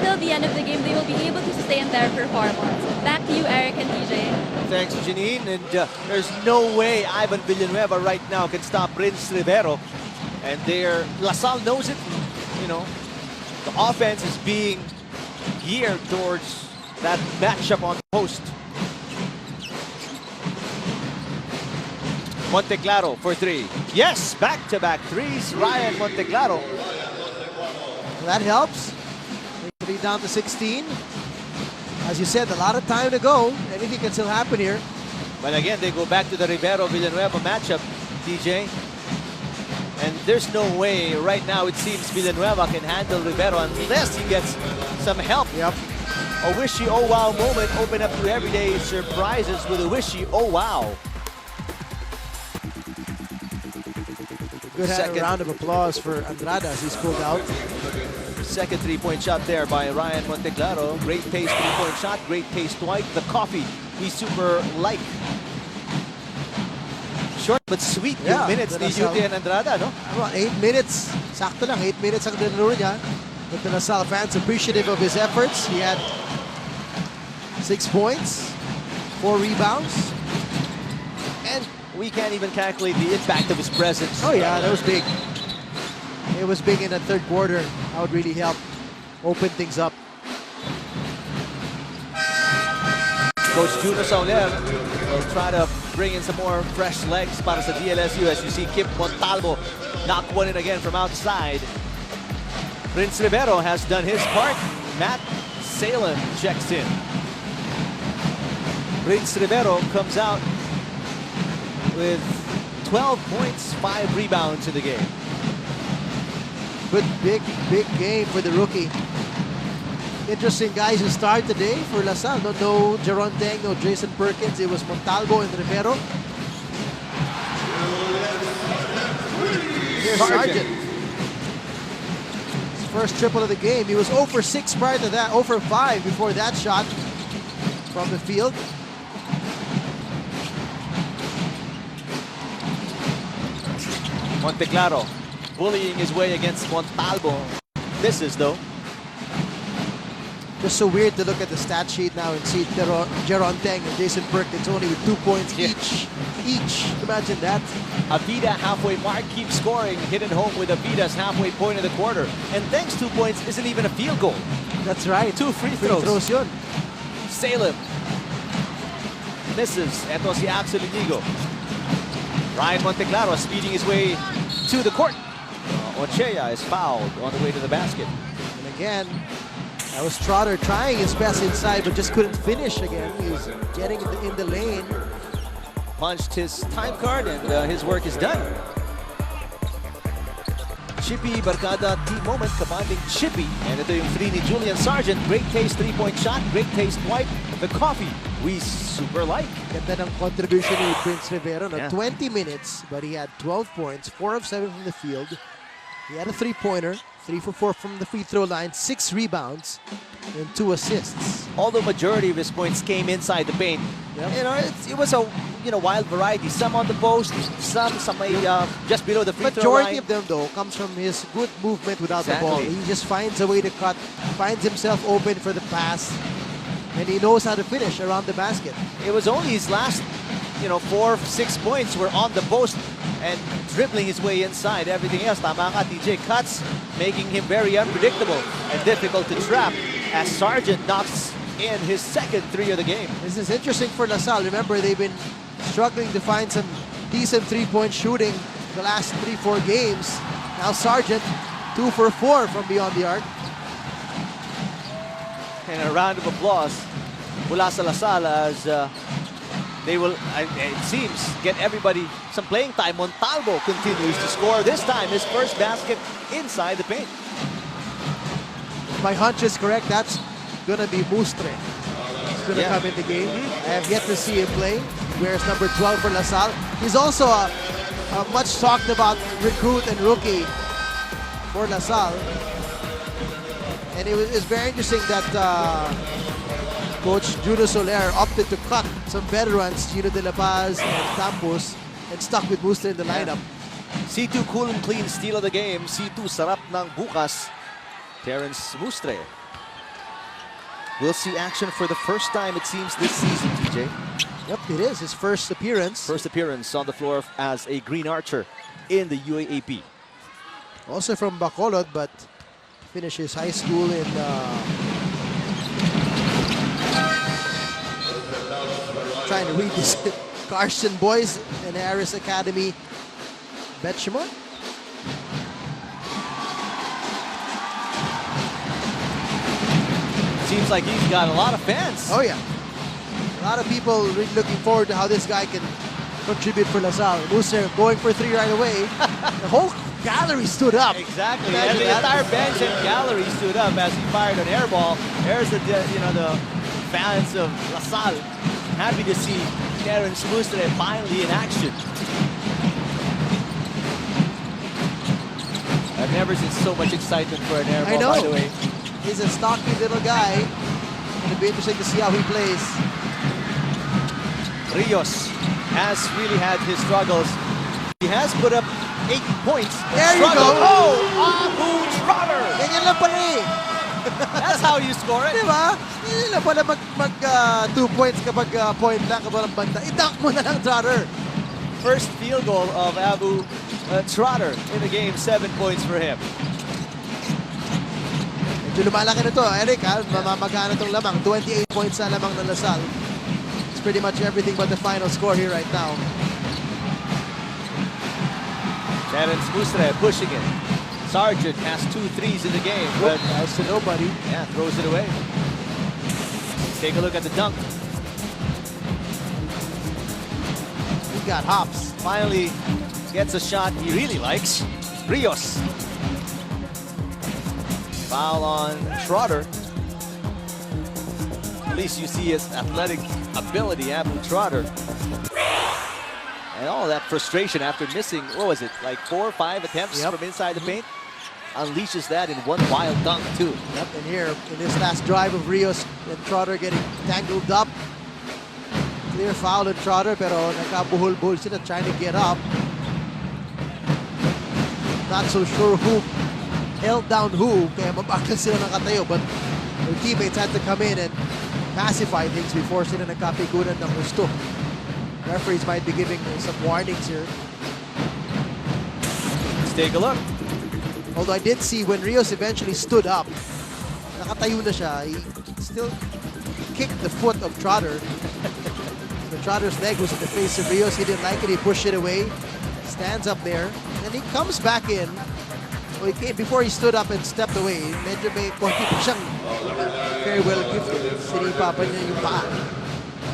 till the end of the game, they will be able to sustain their performance. Back to you, Eric and TJ. Thanks, Janine. And there's no way Ivan Villanueva right now can stop Prince Rivero. And LaSalle knows it. You know, the offense is being geared towards that matchup on the post. Monteclaro for 3. Yes, back-to-back threes. Ryan Monteclaro. That helps. 3 down to 16. As you said, a lot of time to go. Anything can still happen here. But again, they go back to the Rivero-Villanueva matchup, DJ. And there's no way right now it seems Villanueva can handle Rivero unless he gets some help. Yep. A wishy oh wow moment. Open up to everyday surprises with a wishy oh wow. Good round of applause for Andrada as he's pulled out. Second three-point shot there by Ryan Monteclaro. Great pace three-point shot, great pace Dwight. The coffee we super like. Short but sweet yung minutes ni Yuti and Andrada, no? About 8 minutes. Sakto lang, 8 minutes ang dinuro niya. But the LaSalle fans appreciative of his efforts. He had 6 points, 4 rebounds. And we can't even calculate the impact of his presence. Oh yeah, that was big. It was big in the third quarter. That would really help open things up. Coach Juno Sauler will try to bring in some more fresh legs para sa DLSU as you see Kip Montalvo knock one in again from outside. Prince Rivero has done his part. Matt Salem checks in. Prince Rivero comes out with 12 points, 5 rebounds in the game. But big game for the rookie. Interesting guys who start today for LaSalle. No Jeron Deng, no Jason Perkins. It was Montalvo and Rivero. Here's Sargent. His first triple of the game. He was 0 for 6 prior to that. 0 for 5 before that shot from the field. Monteclaro bullying his way against Montalvo. Misses though. Just so weird to look at the stat sheet now and see Jeron Deng and Jason Perkins only with 2 points each. Imagine that. Avida halfway mark keeps scoring. Hit it home with Avida's halfway point of the quarter. And Deng's 2 points isn't even a field goal. That's right. 2 free throws. Yun. Salem misses. Eto si Axel Inigo. Ryan Monteclaro speeding his way to the court. Ochea is fouled on the way to the basket. And again, that was Trotter trying his best inside, but just couldn't finish again. He was getting in the lane. Punched his time card, and his work is done. Chippy Barcada team moment, commanding Chippy. And ito yung 3 ni Julian Sargent. Great taste three-point shot, great taste White. The coffee we super like. Ganda ng contribution ni Prince Rivero. No? Yeah. 20 minutes, but he had 12 points, 4 of 7 from the field. He had a 3-pointer, 3 for 4 from the free throw line, 6 rebounds, and 2 assists. Although majority of his points came inside the paint, Yep. you know, it was a wild variety. Some on the post, some just below the free throw Majority line. of them, though, comes from his good movement without the ball. Exactly. He just finds a way to cut, finds himself open for the pass, and he knows how to finish around the basket. It was only his last, 4-6 points were on the post and dribbling his way inside. Everything else, tama ka, TJ, cuts, making him very unpredictable and difficult to trap as Sargent knocks in his second 3 of the game. This is interesting for LaSalle. Remember, they've been struggling to find some decent three-point shooting the last 3-4 games. Now Sargent, 2 for 4 from beyond the arc. And a round of applause mula sa LaSalle as they will, it seems, get everybody some playing time. Montalvo continues to score. This time, his first basket inside the paint. If my hunch is correct, that's gonna be Mustre. He's gonna Yeah. come in the game. I have yet to see him play. He wears number 12 for LaSalle. He's also a much talked about recruit and rookie for LaSalle. And it's very interesting that Coach Juno Soler opted to cut some veterans, Gino De La Paz and Campos, and stuck with Mustre in the lineup. C2 cool and clean steal of the game. C2 sarap ng bukas. Terrence Mustre. We'll see action for the first time, it seems, this season, TJ. Yep, it is his first appearance. First appearance on the floor as a Green Archer in the UAAP. Also from Bacolod, but finishes high school in trying to read this. Carson Boys and Harris Academy, Betchmont. Seems like he's got a lot of fans. Oh yeah, a lot of people really looking forward to how this guy can contribute for LaSalle. Musser going for 3 right away. The whole gallery stood up. Exactly, Imagine and the that. entire bench and gallery stood up as he fired an air ball. There's the fans of LaSalle happy to see Terrence Mustre finally in action. I've never seen so much excitement for an air ball, I know. by the way. He's a stocky little guy. It'll be interesting to see how he plays. Rios has really had his struggles. He has put up 8 points. There you go. Oh, Abu Trotter! Ganyan lang pala eh. That's how you score it. Diba? Hindi lang pala mag 2 points kapag point lang kapag ang banda. I-dunk mo na lang, Trotter. First field goal of Abu Trotter in the game. 7 points for him. Medyo lumalaki na to, Eric. Mamamagana itong lamang. 28 points na lamang ng LaSalle. It's pretty much everything but the final score here right now. Terrence Mustre pushing it. Sargent has 2 threes in the game, but That's to nobody. yeah, throws it away. Let's take a look at the dunk. He got hops. Finally gets a shot he really likes. Rios. Foul on Trotter. At least you see his athletic ability, Abu Trotter. And all that frustration after missing, what was it, like 4 or 5 attempts Yep. from inside the paint? Unleashes that in one wild dunk, too. Yep, and here in this last drive of Rios and Trotter getting tangled up. Clear foul on Trotter, pero nakabuhol-buhol sila trying to get up. Not so sure who held down who, kaya mabagal sila nakatayo, but their teammates had to come in and pacify things before sila nagkapigunan ng gusto. Referees might be giving some warnings here. Let's take a look. Although I did see when Rios eventually stood up, nakatayo na siya, he still kicked the foot of Trotter. So Trotter's leg was in the face of Rios. He didn't like it. He pushed it away. Stands up there. And he comes back in. Well, he came, before he stood up and stepped away, medyo may konti pa siyang very well gifted. Sinipa pa niya yung paa.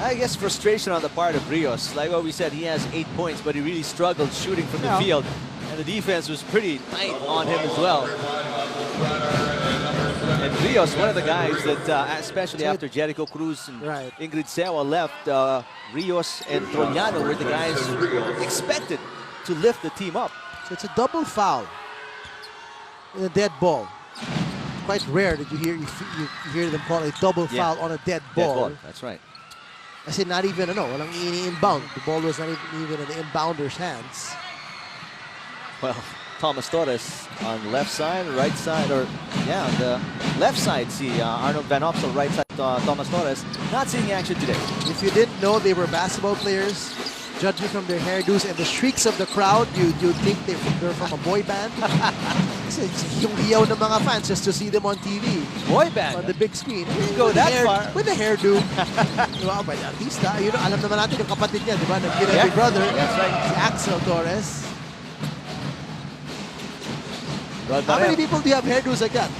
I guess frustration on the part of Rios. Like what we said, he has 8 points, but he really struggled shooting from the Yeah. field. And the defense was pretty tight on him as well. And Rios, one of the guys that, especially after Jericho Cruz and Right. Ingrid Sewa left, Rios and Trollano were the guys expected to lift the team up. So it's a double foul. in a dead ball. Quite rare that you hear them call a double Yeah. foul on a dead Dead ball. ball. That's right. Kasi not even, walang inbound. The ball was not even in the inbounder's hands. Well, Thomas Torres on the left side, right side, or yeah, on the left side, see Arnold Van Opsel, right side, Thomas Torres, not seeing action today. If you didn't know they were basketball players, judging from their hairdos and the shrieks of the crowd, you'd think they're from a boy band. Kasi yung hiyaw ng mga fans just to see them on TV. Boy band. On the big screen. Go that far. With the hairdo. Diba? By the artista. Alam naman natin yung kapatid niya, diba? Nag-Big Brother. That's right. Si Axel Torres. Rod How many Barrera. people do you have hairdos like that?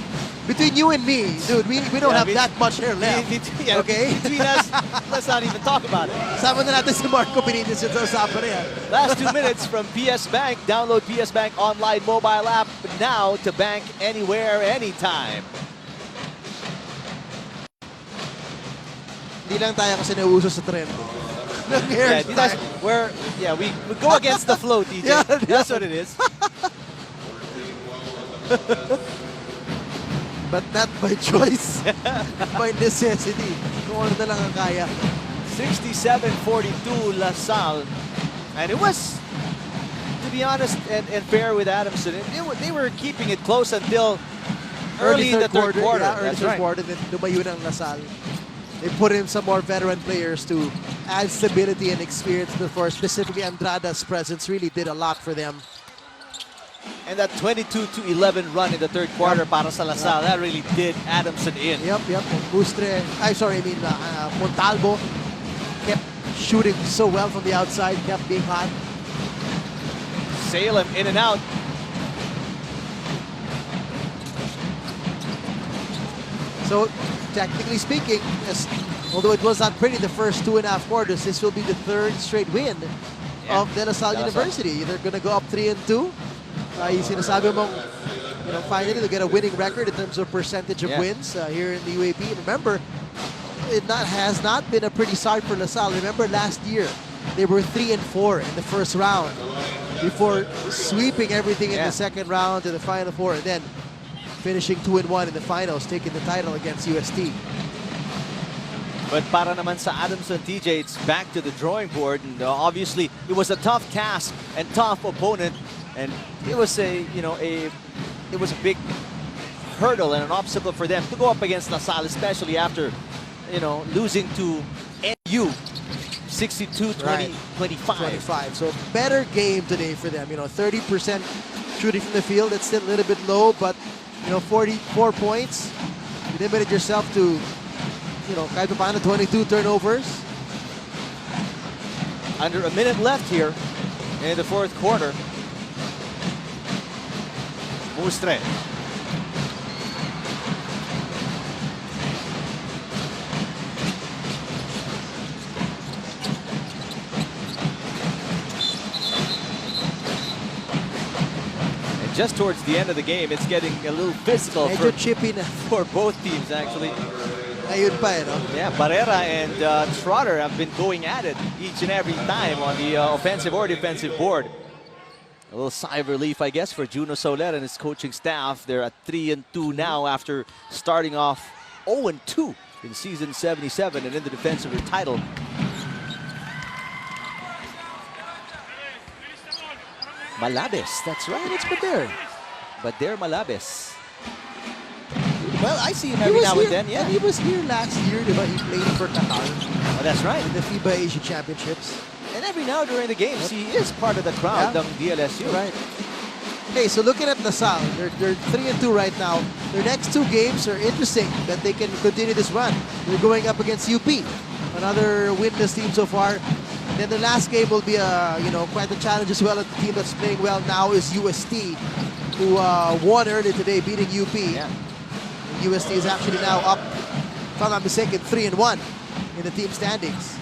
Between you and me, dude, we don't have that much hair left. Yeah, Okay? Between us, let's not even talk about it. Sama na natin si Marco Benitez sa usapan na yan. Last 2 minutes from PS Bank. Download PS Bank online mobile app now to bank anywhere, anytime. Hindi lang tayo kasi nauuso sa trend. Ng hairstyle. We go against the flow, DJ. Yeah, That's what it is. But not by choice. By necessity. Kung ano na lang ang kaya. 67-42 LaSalle. And it was, to be honest and fair with Adamson, they were keeping it close until early in the third quarter. Yeah, early That's third right. quarter. Then lumayo ng LaSalle. They put in some more veteran players to add stability and experience before. Specifically, Andrada's presence really did a lot for them. And that 22-11 run in the third quarter para sa LaSalle, that really did Adamson in. Yep. Montalvo kept shooting so well from the outside, kept being hot. Salem in and out. So, technically speaking, although it was not pretty the first 2.5 quarters, this will be the third straight win of De La Salle University. They're going to go up 3-2. Yung sinasabi mong, finally to get a winning record in terms of percentage of wins here in the UAP. Remember, has not been a pretty start for La Salle. Remember last year, they were 3-4 in the first round before sweeping everything in the second round to the Final Four, and then finishing 2-1 in the finals, taking the title against UST. But para naman sa Adamson, TJ, it's back to the drawing board. And obviously, it was a tough task and tough opponent. And it was a big hurdle and an obstacle for them to go up against LaSalle, especially after, losing to NU 62-25. So better game today for them. 30% shooting from the field. It's still a little bit low, but 44 points. You limited yourself to kahit paano 22 turnovers. Under a minute left here in the fourth quarter. Mustre. And just towards the end of the game, it's getting a little physical Medyo chippy na. for both teams, actually. Ayun pa, Yeah, Barrera and Trotter have been going at it each and every time on the offensive or defensive board. A little sigh of relief, I guess, for Juno Soler and his coaching staff. They're at 3-2 now after starting off 0-2 in season 77 and in the defense of their title. Malabes, that's right, it's Bader. Bader Malabes. Well, I see him every now and then, yeah. And he was here last year, diba? He played for Qatar Oh, that's right. in the FIBA Asia Championships. And every now during the games, he is part of the crowd ng DLSU. Right. Okay, so looking at LaSalle, they're 3-2 right now. Their next 2 games are interesting that they can continue this run. They're going up against UP, another winless team so far. And then the last game will be quite a challenge as well. The team that's playing well now is UST, who won early today, beating UP. Yeah. UST is actually now up, if I'm not mistaken, 3-1 in the team standings.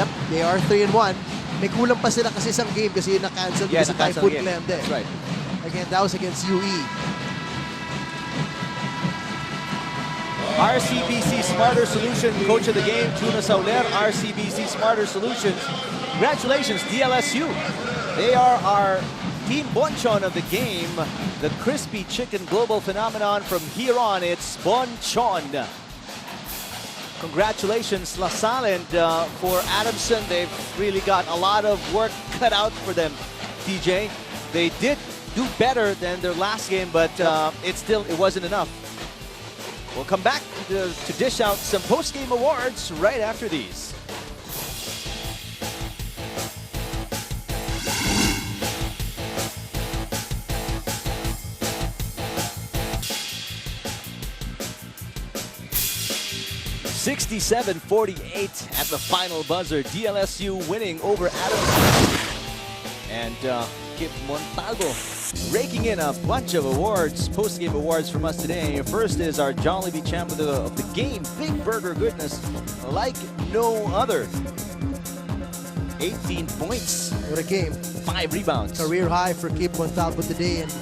Yep, they are 3-1. May kulang pa sila kasi isang game kasi na-cancel because of Typhoon Glende. That's right. Again, that was against UE. RCBC Smarter Solution, coach of the game, Juno Soler. RCBC Smarter Solutions Congratulations, DLSU. They are our Team Bonchon of the game. The crispy chicken global phenomenon. From here on, it's Bonchon. Congratulations, LaSalle, and for Adamson, they've really got a lot of work cut out for them, TJ. They did do better than their last game, but it wasn't enough. We'll come back to dish out some post-game awards right after these. (67-48) at the final buzzer. DLSU winning over Adamson. And Kip Montalvo raking in a bunch of awards, post-game awards from us today. First is our Jollibee champ of the game, Big Burger Goodness, like no other. 18 points. What a game. 5 rebounds. Career high for Kip Montalvo today, and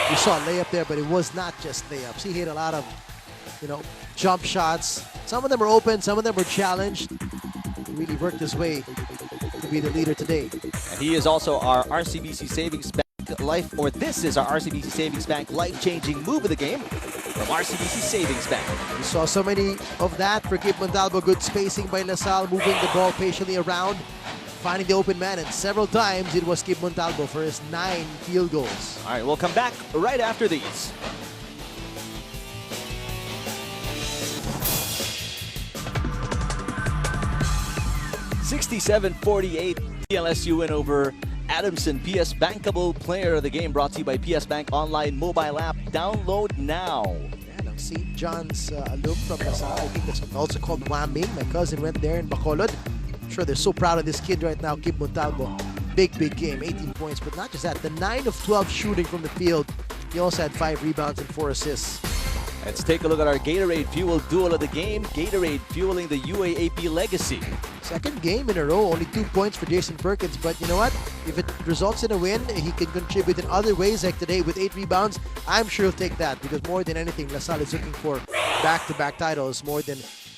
you saw a layup there, but it was not just layups. He hit a lot of, jump shots. Some of them were open, some of them were challenged. He really worked his way to be the leader today. And he is also our RCBC Savings Bank this is our RCBC Savings Bank life-changing move of the game from RCBC Savings Bank. We saw so many of that for Kip Montalvo. Good spacing by LaSalle, moving the ball patiently around, finding the open man, and several times it was Kip Montalvo for his 9 field goals. All right, we'll come back right after these. (67-48) DLSU win over Adamson. PS Bankable Player of the Game brought to you by PS Bank Online Mobile App. Download now. And ang St. John's alum from LaSalle, I think it's also called Waming. My cousin went there in Bacolod. I'm sure they're so proud of this kid right now, Kip Montalvo. Big game, 18 points. But not just that, the 9 of 12 shooting from the field. He also had 5 rebounds and 4 assists. Let's take a look at our Gatorade Fuel Duel of the game. Gatorade fueling the UAAP legacy. Second game in a row, only 2 points for Jason Perkins. But you know what? If it results in a win, he can contribute in other ways, like today with 8 rebounds. I'm sure he'll take that, because more than anything, LaSalle is looking for back-to-back titles more than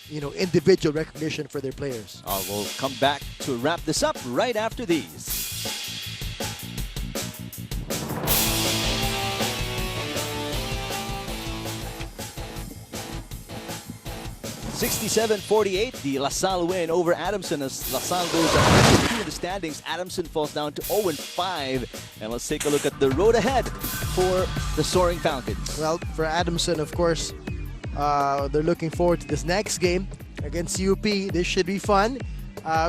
individual recognition for their players. We'll come back to wrap this up right after these. (67-48), the LaSalle win over Adamson as LaSalle goes up 2 in the standings. Adamson falls down to 0-5. And let's take a look at the road ahead for the Soaring Falcons. Well, for Adamson, of course, they're looking forward to this next game against UP. This should be fun.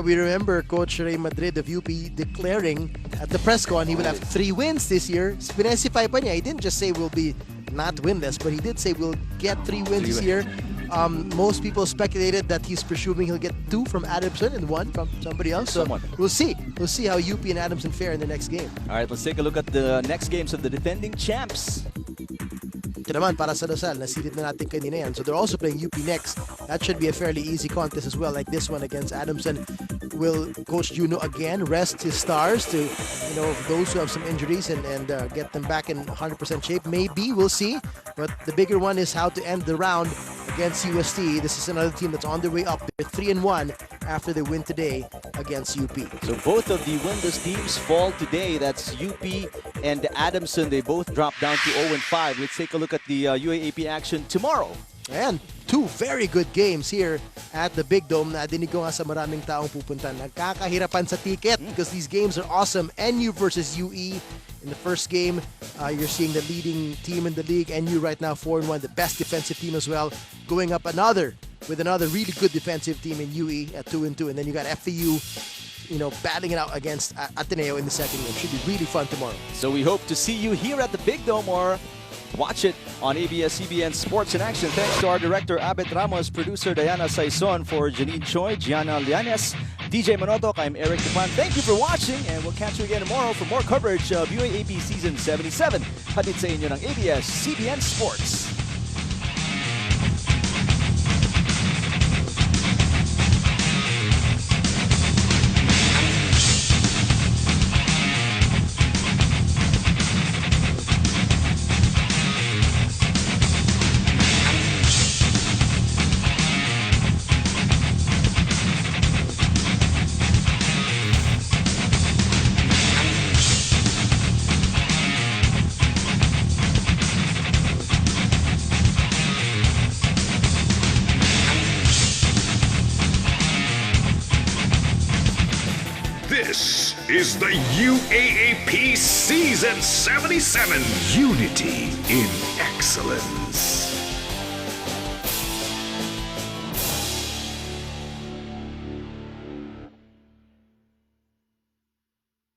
We remember Coach Ray Madrid of UP declaring at the press con he will have 3 wins this year. Specify pa niya. He didn't just say we'll be not winless, but he did say we'll get 3 wins this year. Most people speculated that he's presuming he'll get 2 from Adamson and 1 from somebody else. So we'll see. We'll see how UP and Adamson fare in the next game. All right, let's take a look at the next games of the defending champs. Ito naman para sa LaSalle, nasilip na natin kanina yan. So they're also playing UP next. That should be a fairly easy contest as well, like this one against Adamson. Will Coach Juno again rest his stars to, those who have some injuries and get them back in 100% shape? Maybe, we'll see. But the bigger one is how to end the round against UST. This is another team that's on their way up. They're 3-1 after they win today against UP. So both of the winless teams fall today. That's UP and Adamson. They both drop down to 0-5. Let's take a look at the UAAP action tomorrow. And 2 very good games here at the Big Dome. Nadinig ko nga sa maraming taong pupunta. Nagkakahirapan sa ticket because these games are awesome. NU versus UE. In the first game, you're seeing the leading team in the league. NU right now 4-1, the best defensive team as well. Going up with another really good defensive team in UE at 2-2. And then you got FEU, battling it out against Ateneo in the second game. Should be really fun tomorrow. So we hope to see you here at the Big Dome or watch it on ABS-CBN Sports in Action. Thanks to our director, Abet Ramos, producer Diana Saison, for Janine Choi, Gianna Lianes, DJ Manotok. I'm Eric Dupan. Thank you for watching, and we'll catch you again tomorrow for more coverage of UAAP Season 77. Hatid sa inyo ng ABS-CBN Sports. is the UAAP Season 77 Unity in Excellence.